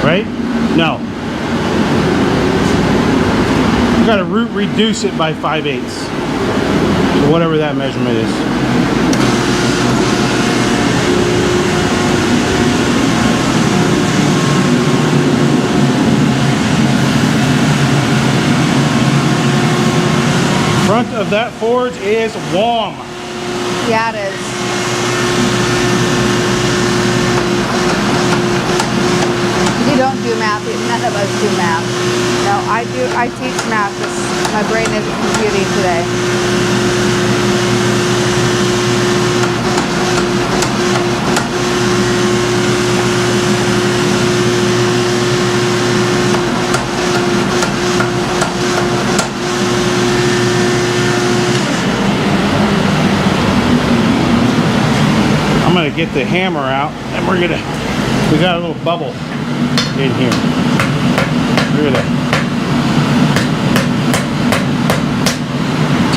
Right? No. You gotta reduce it by 5/8. So whatever that measurement is. Front of that forge is warm. Yeah, it is. You don't do math. None of us do math. No, I do. I teach math. My brain isn't computing today. I'm gonna get the hammer out and we got a little bubble in here. We're gonna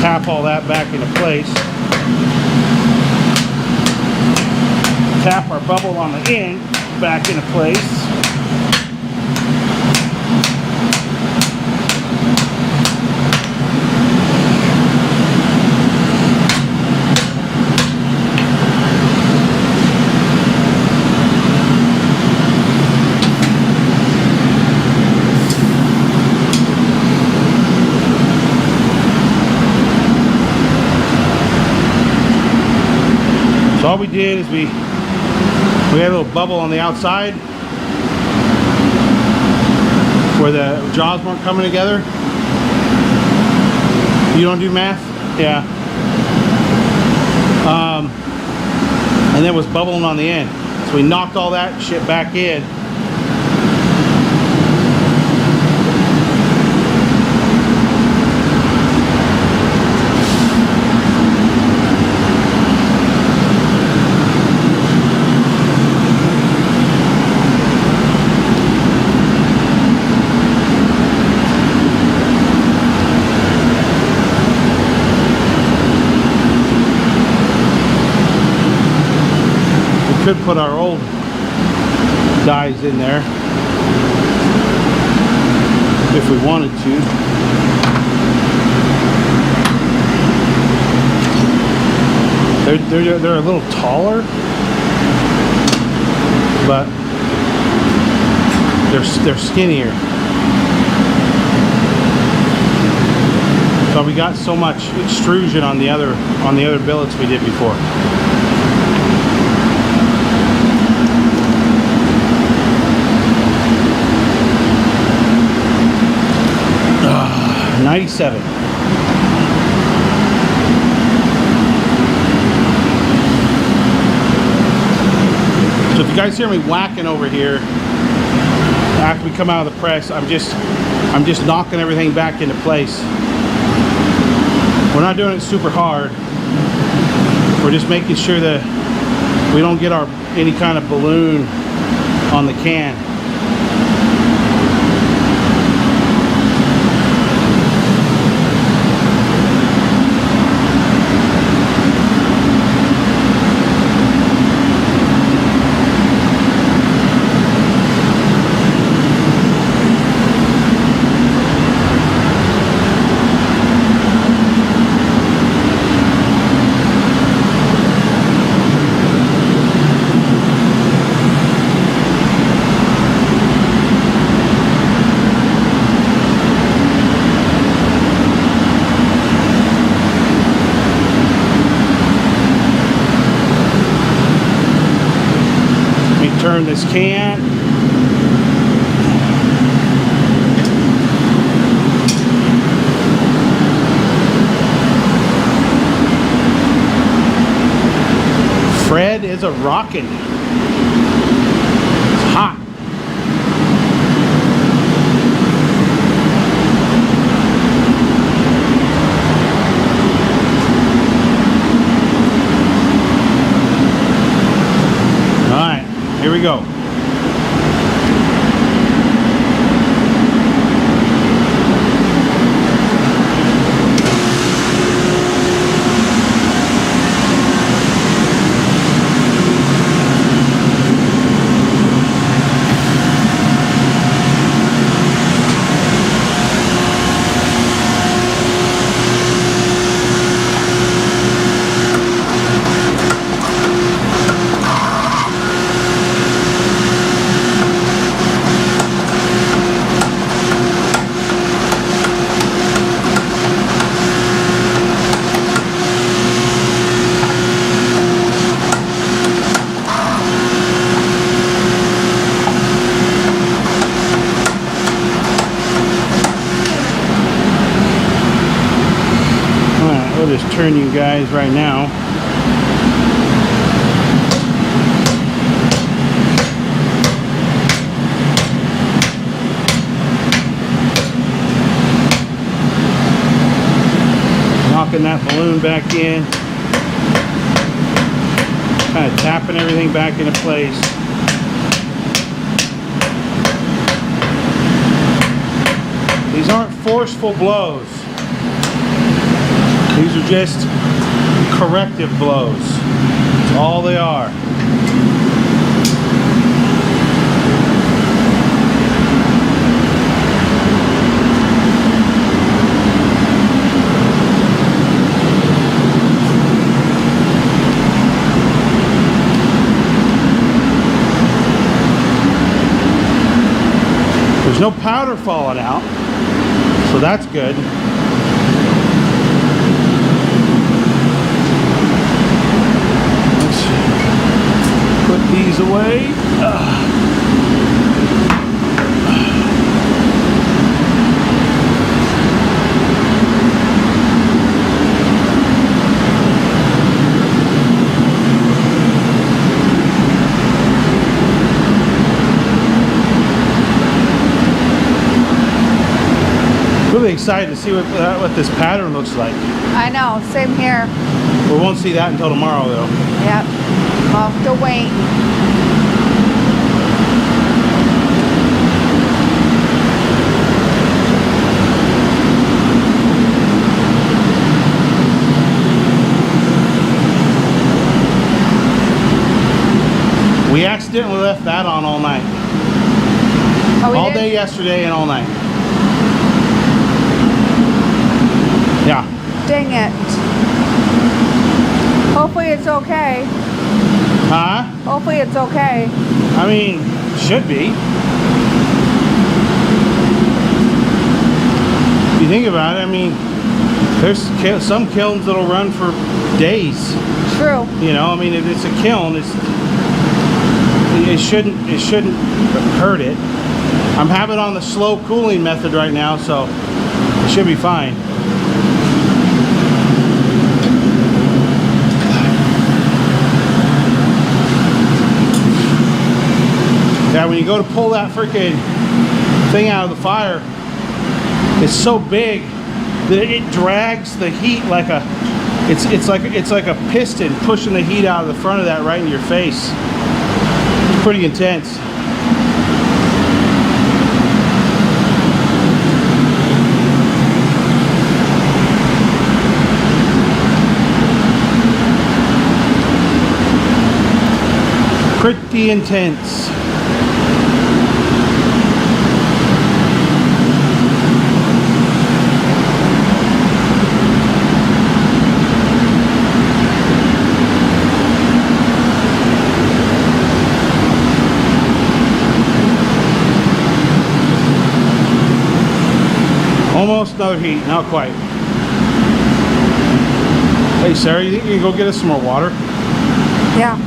tap all that back into place. Tap our bubble on the end back into place. all we did is we had a little bubble on the outside where the jaws weren't coming together. You don't do math? Yeah. And it was bubbling on the end. So we knocked all that shit back in. Could put our old dies in there if we wanted to. They're a little taller, but they're skinnier. So we got so much extrusion on the other billets we did before. 97. So if you guys hear me whacking over here after we come out of the press, I'm just knocking everything back into place. We're not doing it super hard. We're just making sure that we don't get any kind of balloon on the can. Turn this can. Fred is a rockin'. It's hot. Here we go. We'll just turn you guys right now. Knocking that balloon back in. Kind of tapping everything back into place. These aren't forceful blows. These are just corrective blows. That's all they are. There's no powder falling out, so that's good. Put these away. Really excited to see what this pattern looks like. I know, same here. We won't see that until tomorrow though. Yep, I'll have to wait. We accidentally left that on all night. Oh, we All did? day yesterday and all night. Yeah. Dang it. Hopefully it's okay. Huh? Hopefully it's okay. I mean, should be. If you think about it, I mean, there's some kilns that'll run for days. True. You know, I mean, if it's a kiln, it shouldn't hurt it. I'm having it on the slow cooling method right now, so it should be fine. Yeah, when you go to pull that freaking thing out of the fire, it's so big that it drags the heat like a it's like a piston pushing the heat out of the front of that right in your face. It's pretty intense. Pretty intense. Almost another heat, not quite. Hey Sarah, you think you can go get us some more water? Yeah.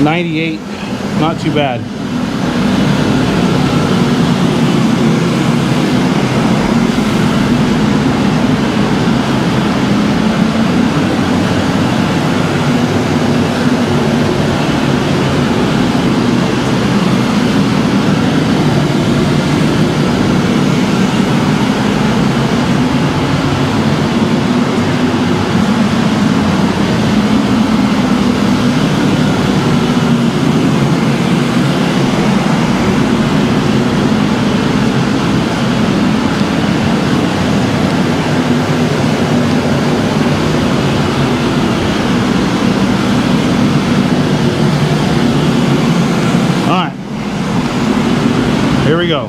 $98, not too bad. Here we go.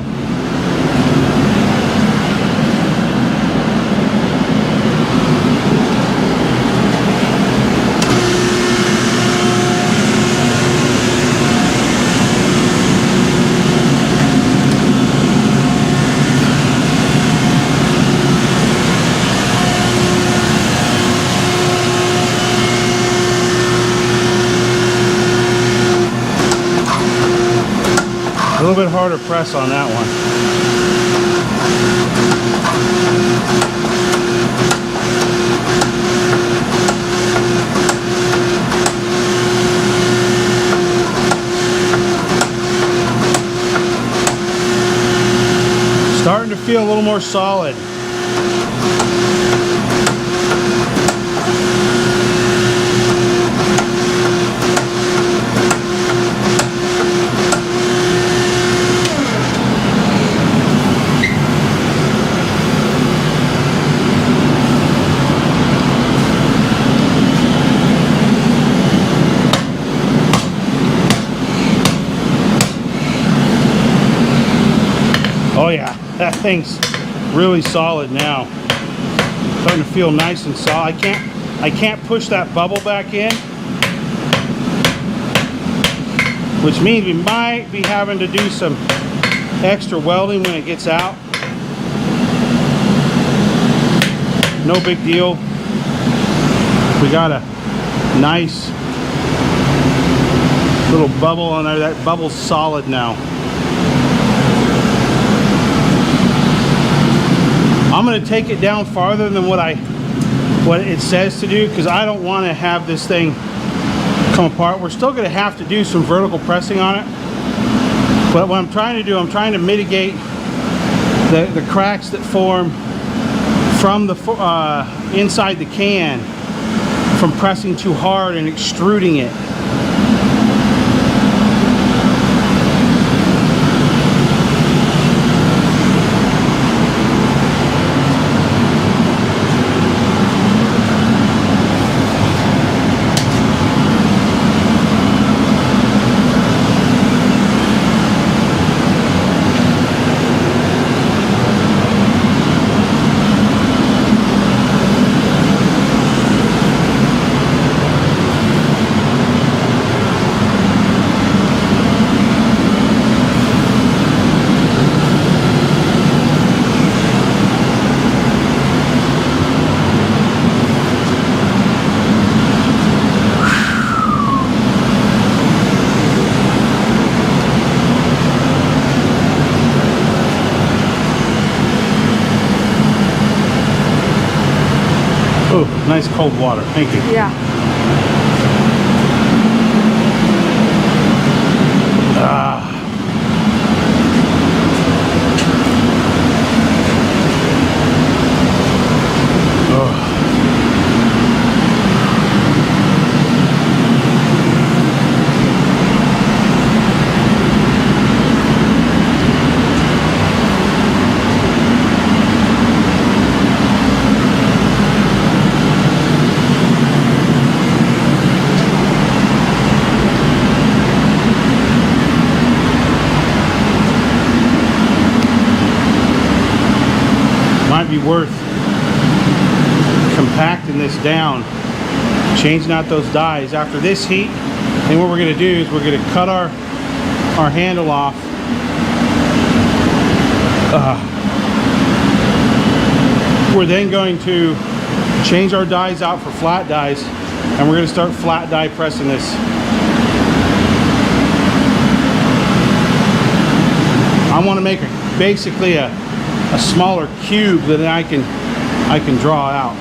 A little bit harder press on that one. Starting to feel a little more solid. Oh yeah, that thing's really solid now. Starting to feel nice and solid. I can't push that bubble back in. which means we might be having to do some extra welding when it gets out. No big deal. We got a nice little bubble on there. That bubble's solid now. I'm going to take it down farther than what it says to do, because I don't want to have this thing come apart. We're still going to have to do some vertical pressing on it, but what I'm trying to do, I'm trying to mitigate the cracks that form from the inside the can from pressing too hard and extruding it. Oh, nice cold water. Thank you. Yeah. Might be worth compacting this down, changing out those dies after this heat. And what we're going to do is we're going to cut our handle off. We're then going to change our dies out for flat dies, and we're going to start flat die pressing this. I want to make basically a smaller cube that I can draw out.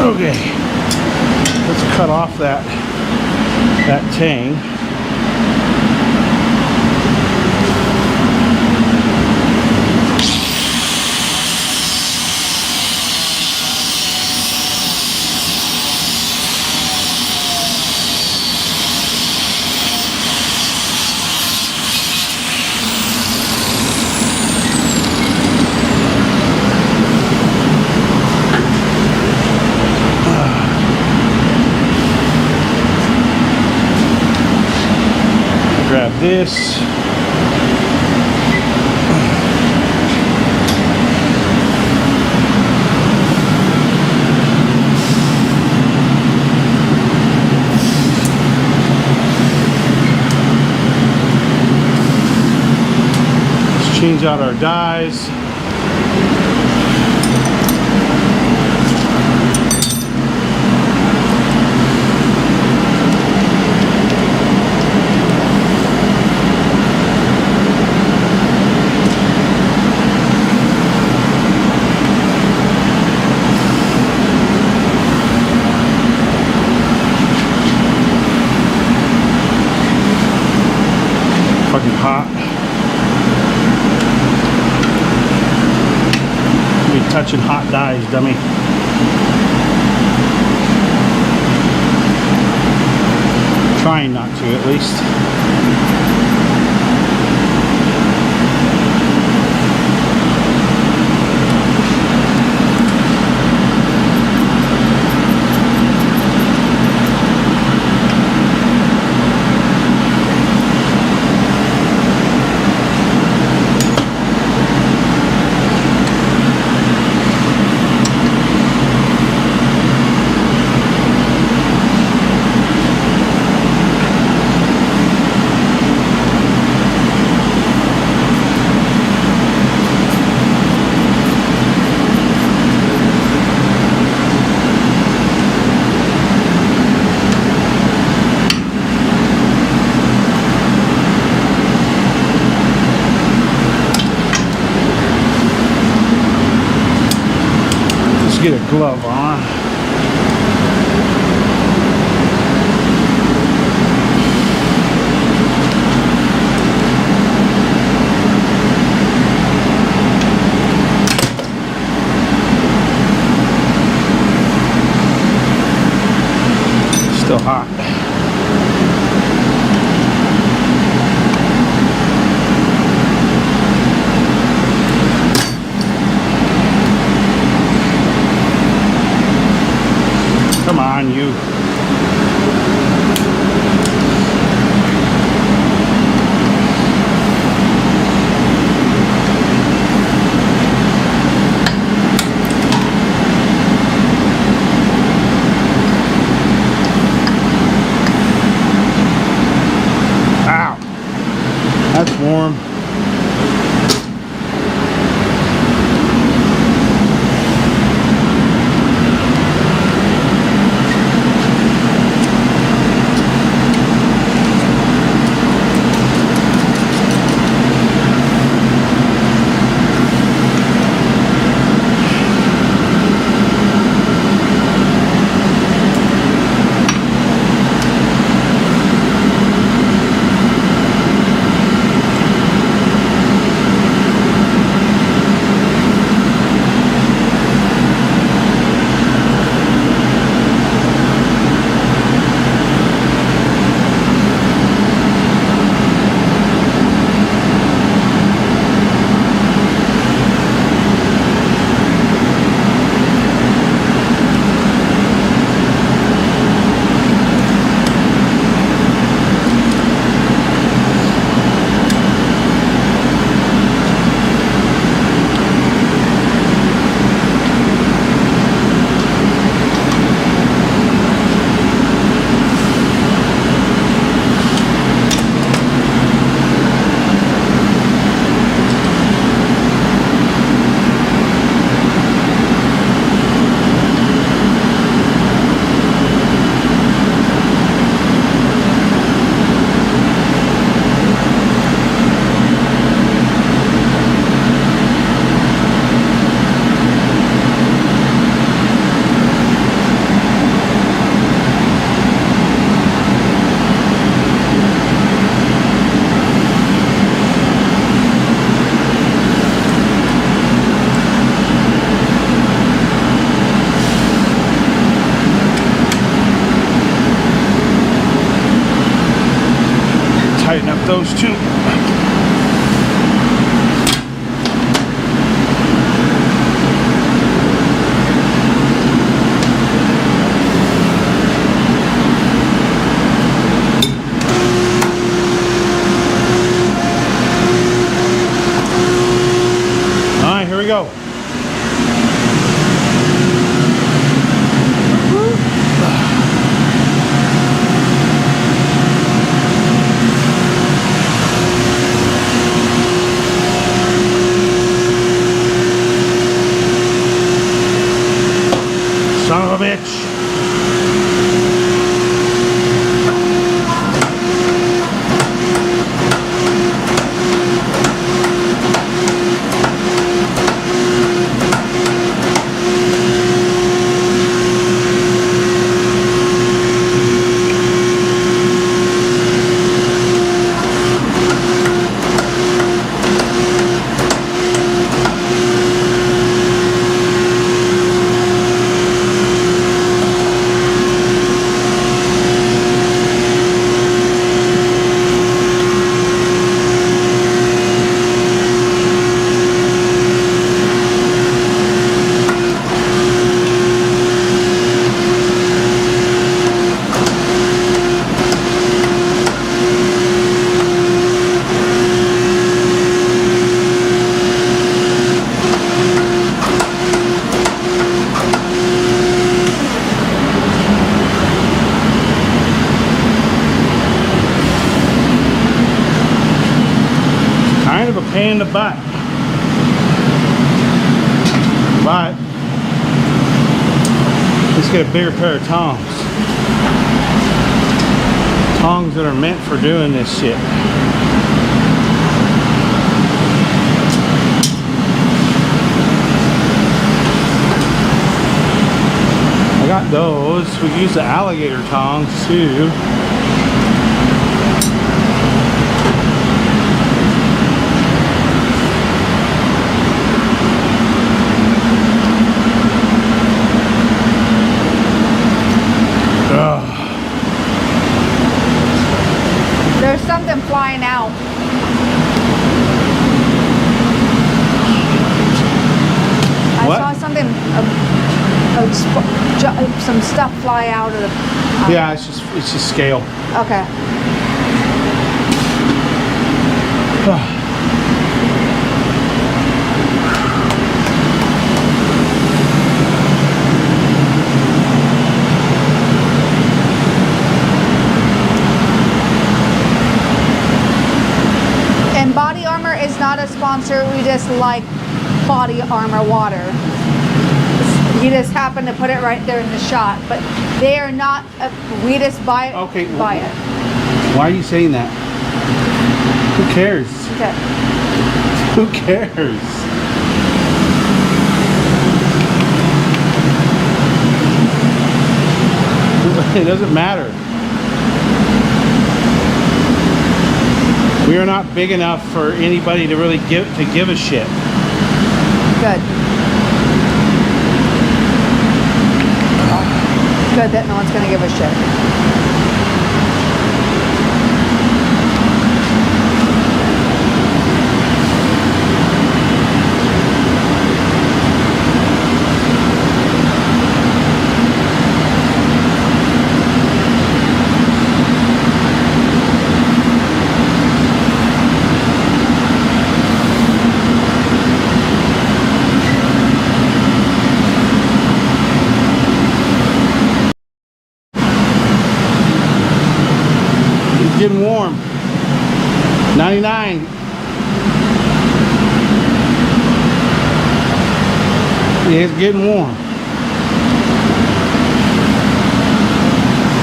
Okay, let's cut off that tang. this. Let's change out our dies. Fucking hot. Be touching hot dies, dummy. Trying not to, at least. Get a glove on. Still hot. Come on, you. Ow. That's warm. Tighten up those two. Kind of a pain in the butt. But let's get a bigger pair of tongs. Tongs that are meant for doing this shit. I got those. We use the alligator tongs too. There's something flying out. What? I saw something, some stuff fly out of the... Yeah, it's just scale. Okay. And Body Armor is not a sponsor. We just like Body Armor water. You just happen to put it right there in the shot, but they are not. We just buy it. Okay. Buy it. Why are you saying that? Who cares? Okay. Who cares? It doesn't matter. We are not big enough for anybody to really give a shit. Good. Good that no one's gonna give a shit. Getting warm. 99. Yeah, it's getting warm.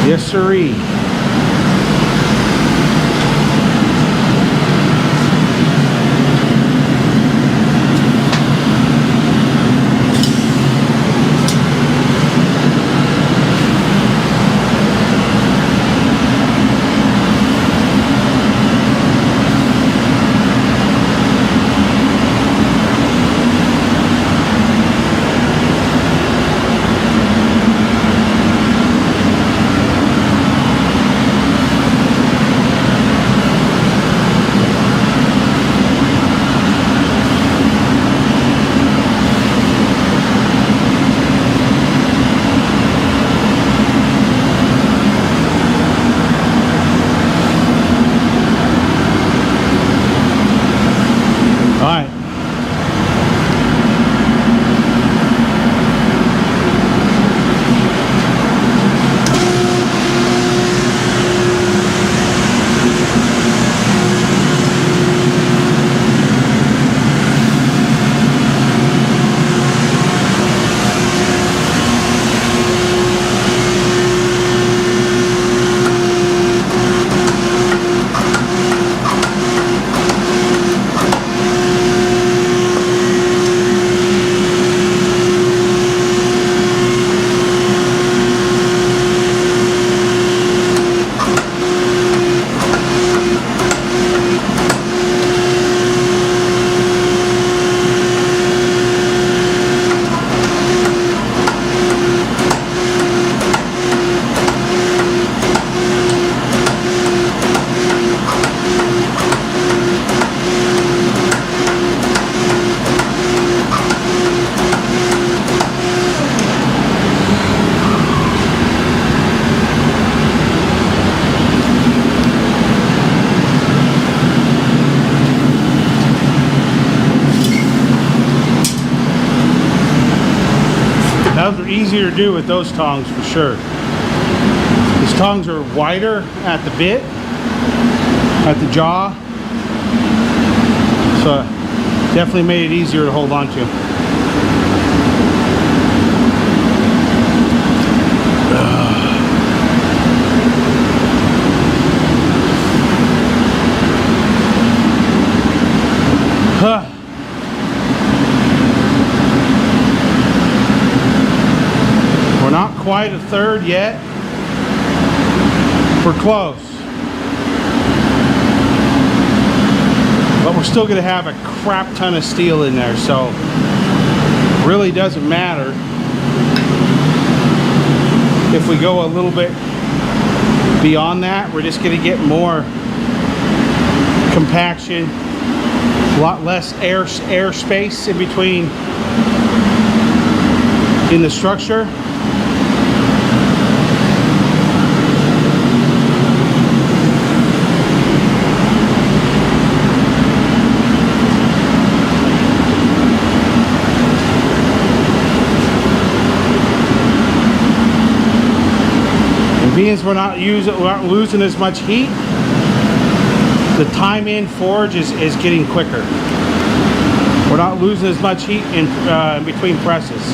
Yes, sirree. Those are easier to do with those tongs for sure. These tongs are wider at the bit, at the jaw. So definitely made it easier to hold on to. We're not quite a third yet. We're close. But we're still going to have a crap ton of steel in there, so it really doesn't matter if we go a little bit beyond that. We're just going to get more compaction, a lot less air space in between in the structure. Being we're not losing as much heat, the time in forge is getting quicker. We're not losing as much heat in between presses.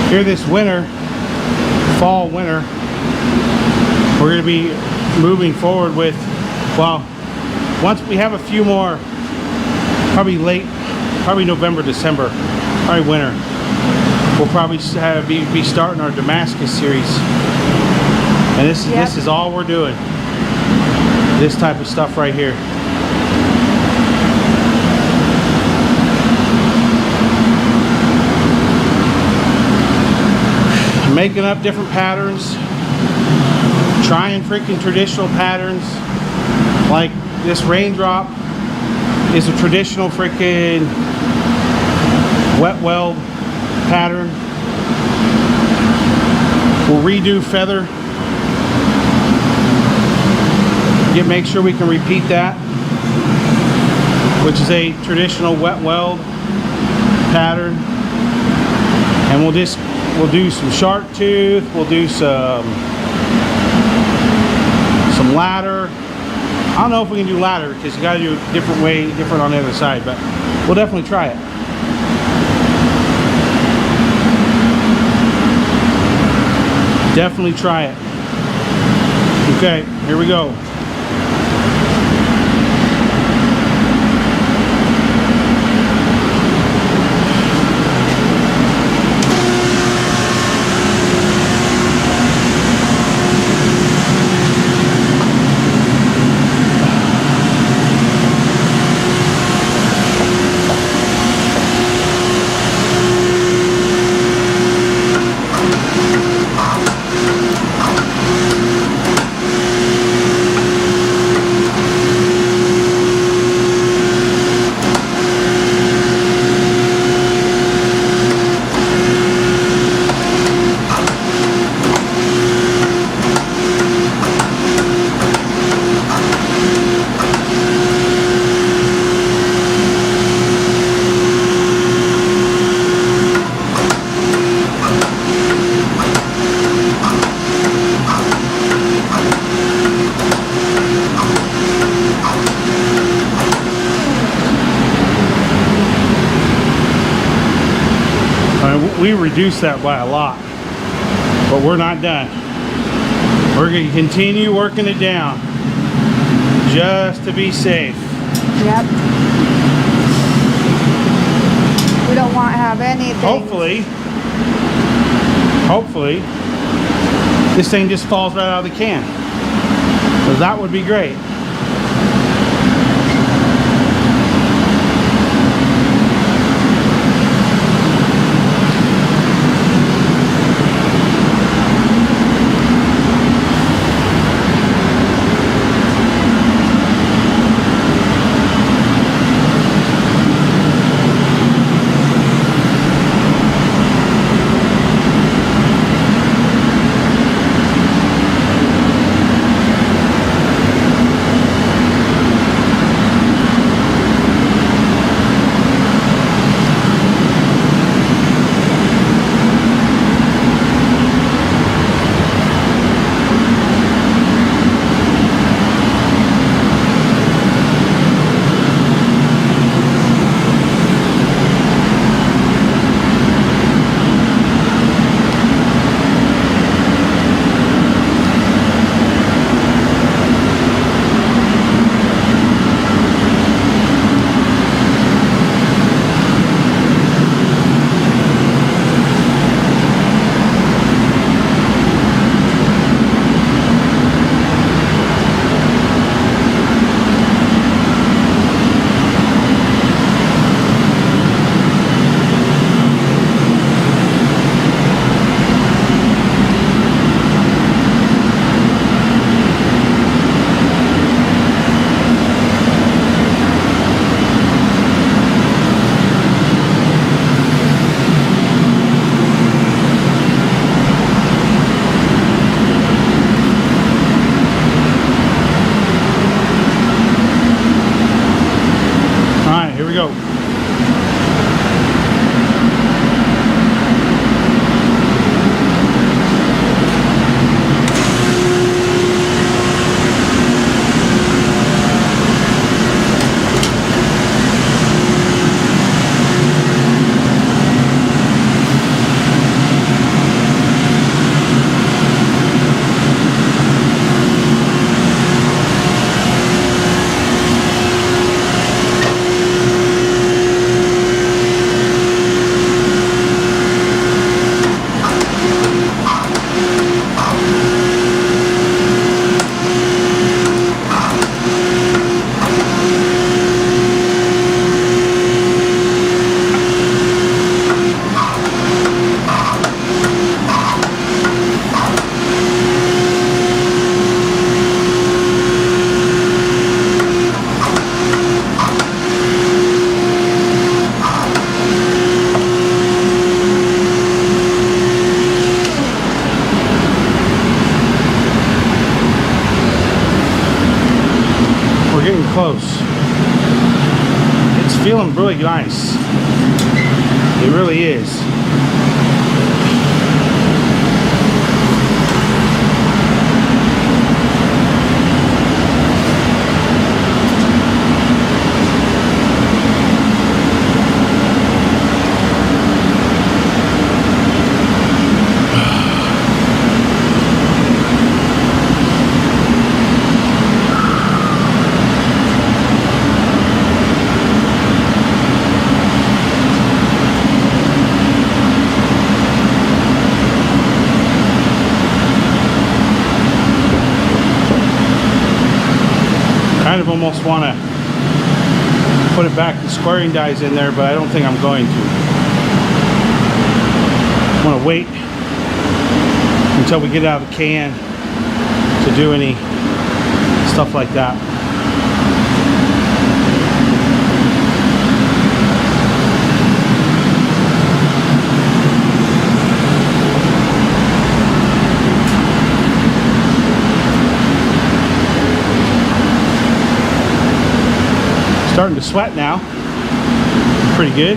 Here this winter, fall, winter, we're going to be moving forward with, well, once we have a few more, probably November, December, probably winter, we'll probably be starting our Damascus series. And this is all we're doing. This type of stuff right here. Making up different patterns, trying freaking traditional patterns. Like this raindrop is a traditional freaking wet weld pattern. We'll redo feather. Make sure we can repeat that, which is a traditional wet weld pattern. And we'll do some shark tooth, we'll do some ladder. I don't know if we can do ladder because you got to do it different on the other side, but we'll definitely try it. Definitely try it. Okay, here we go. We reduced that by a lot, but we're not done. We're going to continue working it down just to be safe. Yep. We don't want to have anything. Hopefully, this thing just falls right out of the can. So that would be great. close. It's feeling really nice. It really is. Kind of almost want to put it back, the squaring dies in there, but I don't think I'm going to. I want to wait until we get out of the can to do any stuff like that. Starting to sweat now. Pretty good.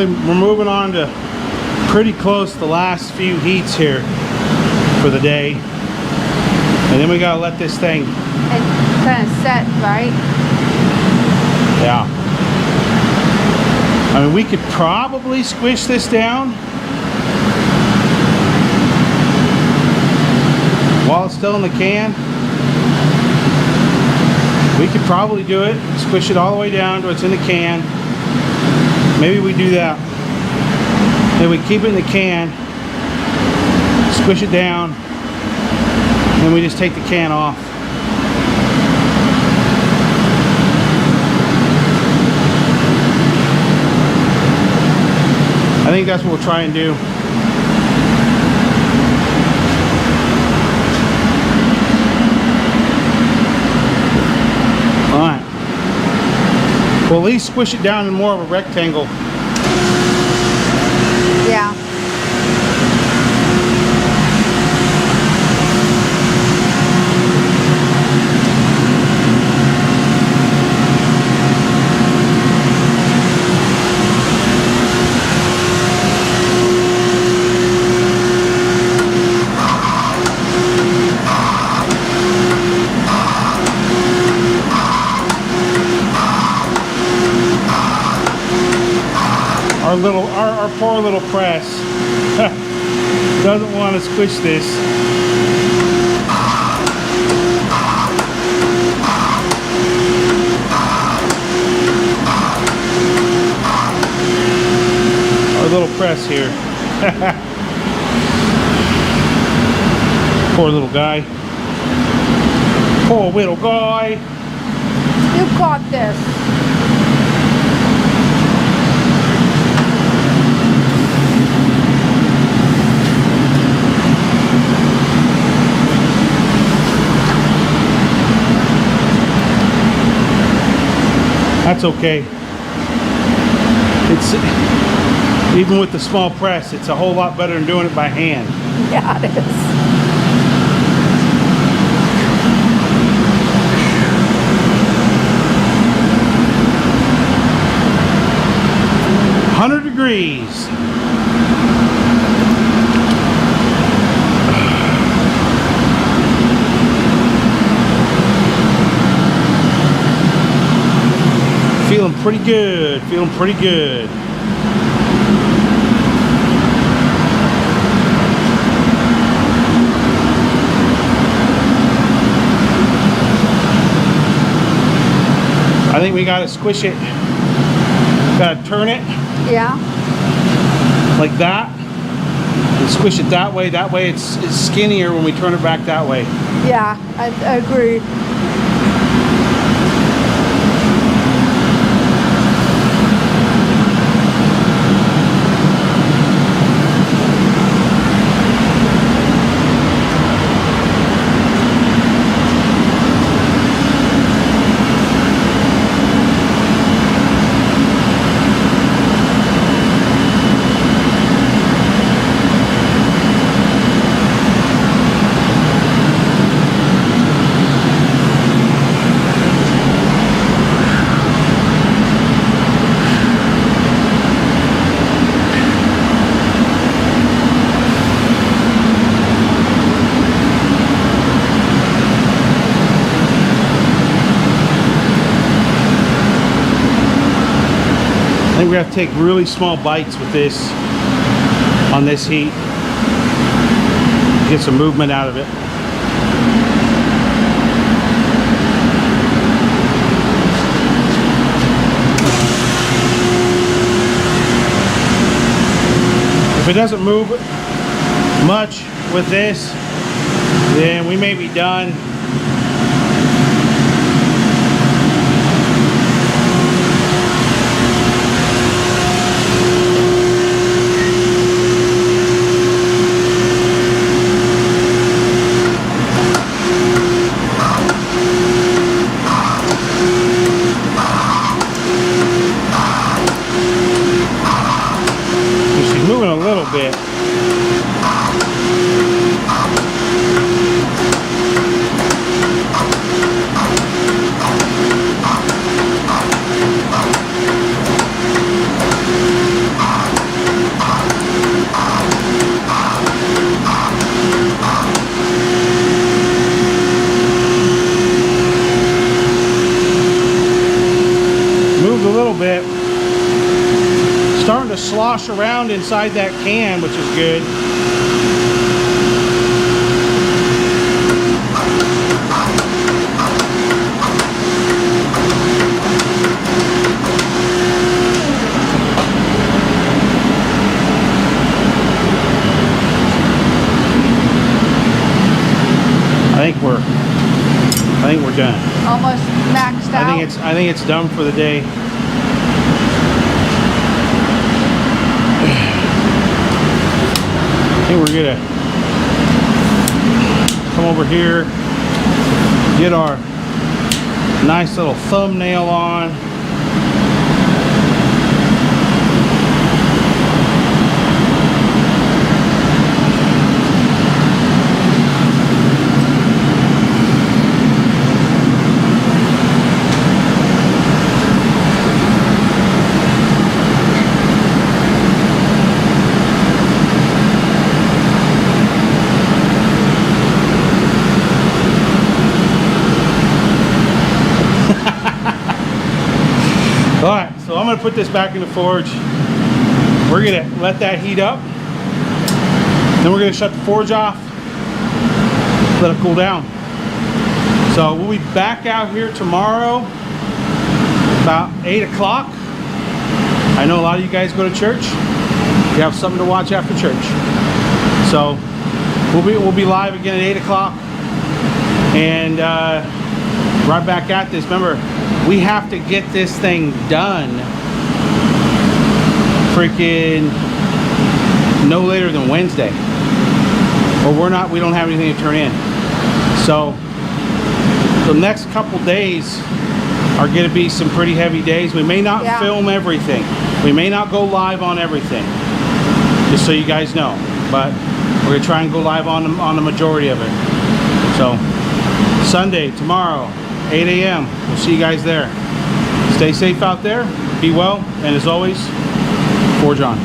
We're moving on to pretty close to the last few heats here for the day, and then we gotta let this thing. It's kind of set, right? Yeah. I mean, we could probably squish this down while it's still in the can. We could probably do it, squish it all the way down to it's in the can. Maybe we do that. Then we keep it in the can, squish it down, and we just take the can off. I think that's what we'll try and do. Alright. We'll at least squish it down in more of a rectangle. Yeah. Our poor little press doesn't want to squish this. Our little press here. Poor little guy. Poor little guy. You caught this. That's okay. It's even with the small press, it's a whole lot better than doing it by hand. Yeah, it is. $100 degrees. Feeling pretty good, feeling pretty good. I think we gotta squish it. Gotta turn it Yeah. like that and squish it that way. That way it's skinnier when we turn it back that way. Yeah, I agree. I think we have to take really small bites with this on this heat. Get some movement out of it. If it doesn't move much with this, then we may be done. She's moving a little bit. Moved a little bit. Starting to slosh around inside that can, which is good. I think we're done. Almost maxed out. I think it's done for the day. I think we're gonna come over here, get our nice little thumbnail on. Alright, so I'm going to put this back in the forge. We're going to let that heat up. Then we're going to shut the forge off. Let it cool down. So we'll be back out here tomorrow about 8 o'clock. I know a lot of you guys go to church. You have something to watch after church. So we'll be live again at 8 o'clock. And right back at this. Remember, we have to get this thing done freaking no later than Wednesday, or we don't have anything to turn in. So the next couple days are going to be some pretty heavy days. We may not film everything. We may not go live on everything, just so you guys know, but we're going to try and go live on the majority of it. So Sunday, tomorrow, 8 a.m. We'll see you guys there. Stay safe out there. Be well. And as always, forge on.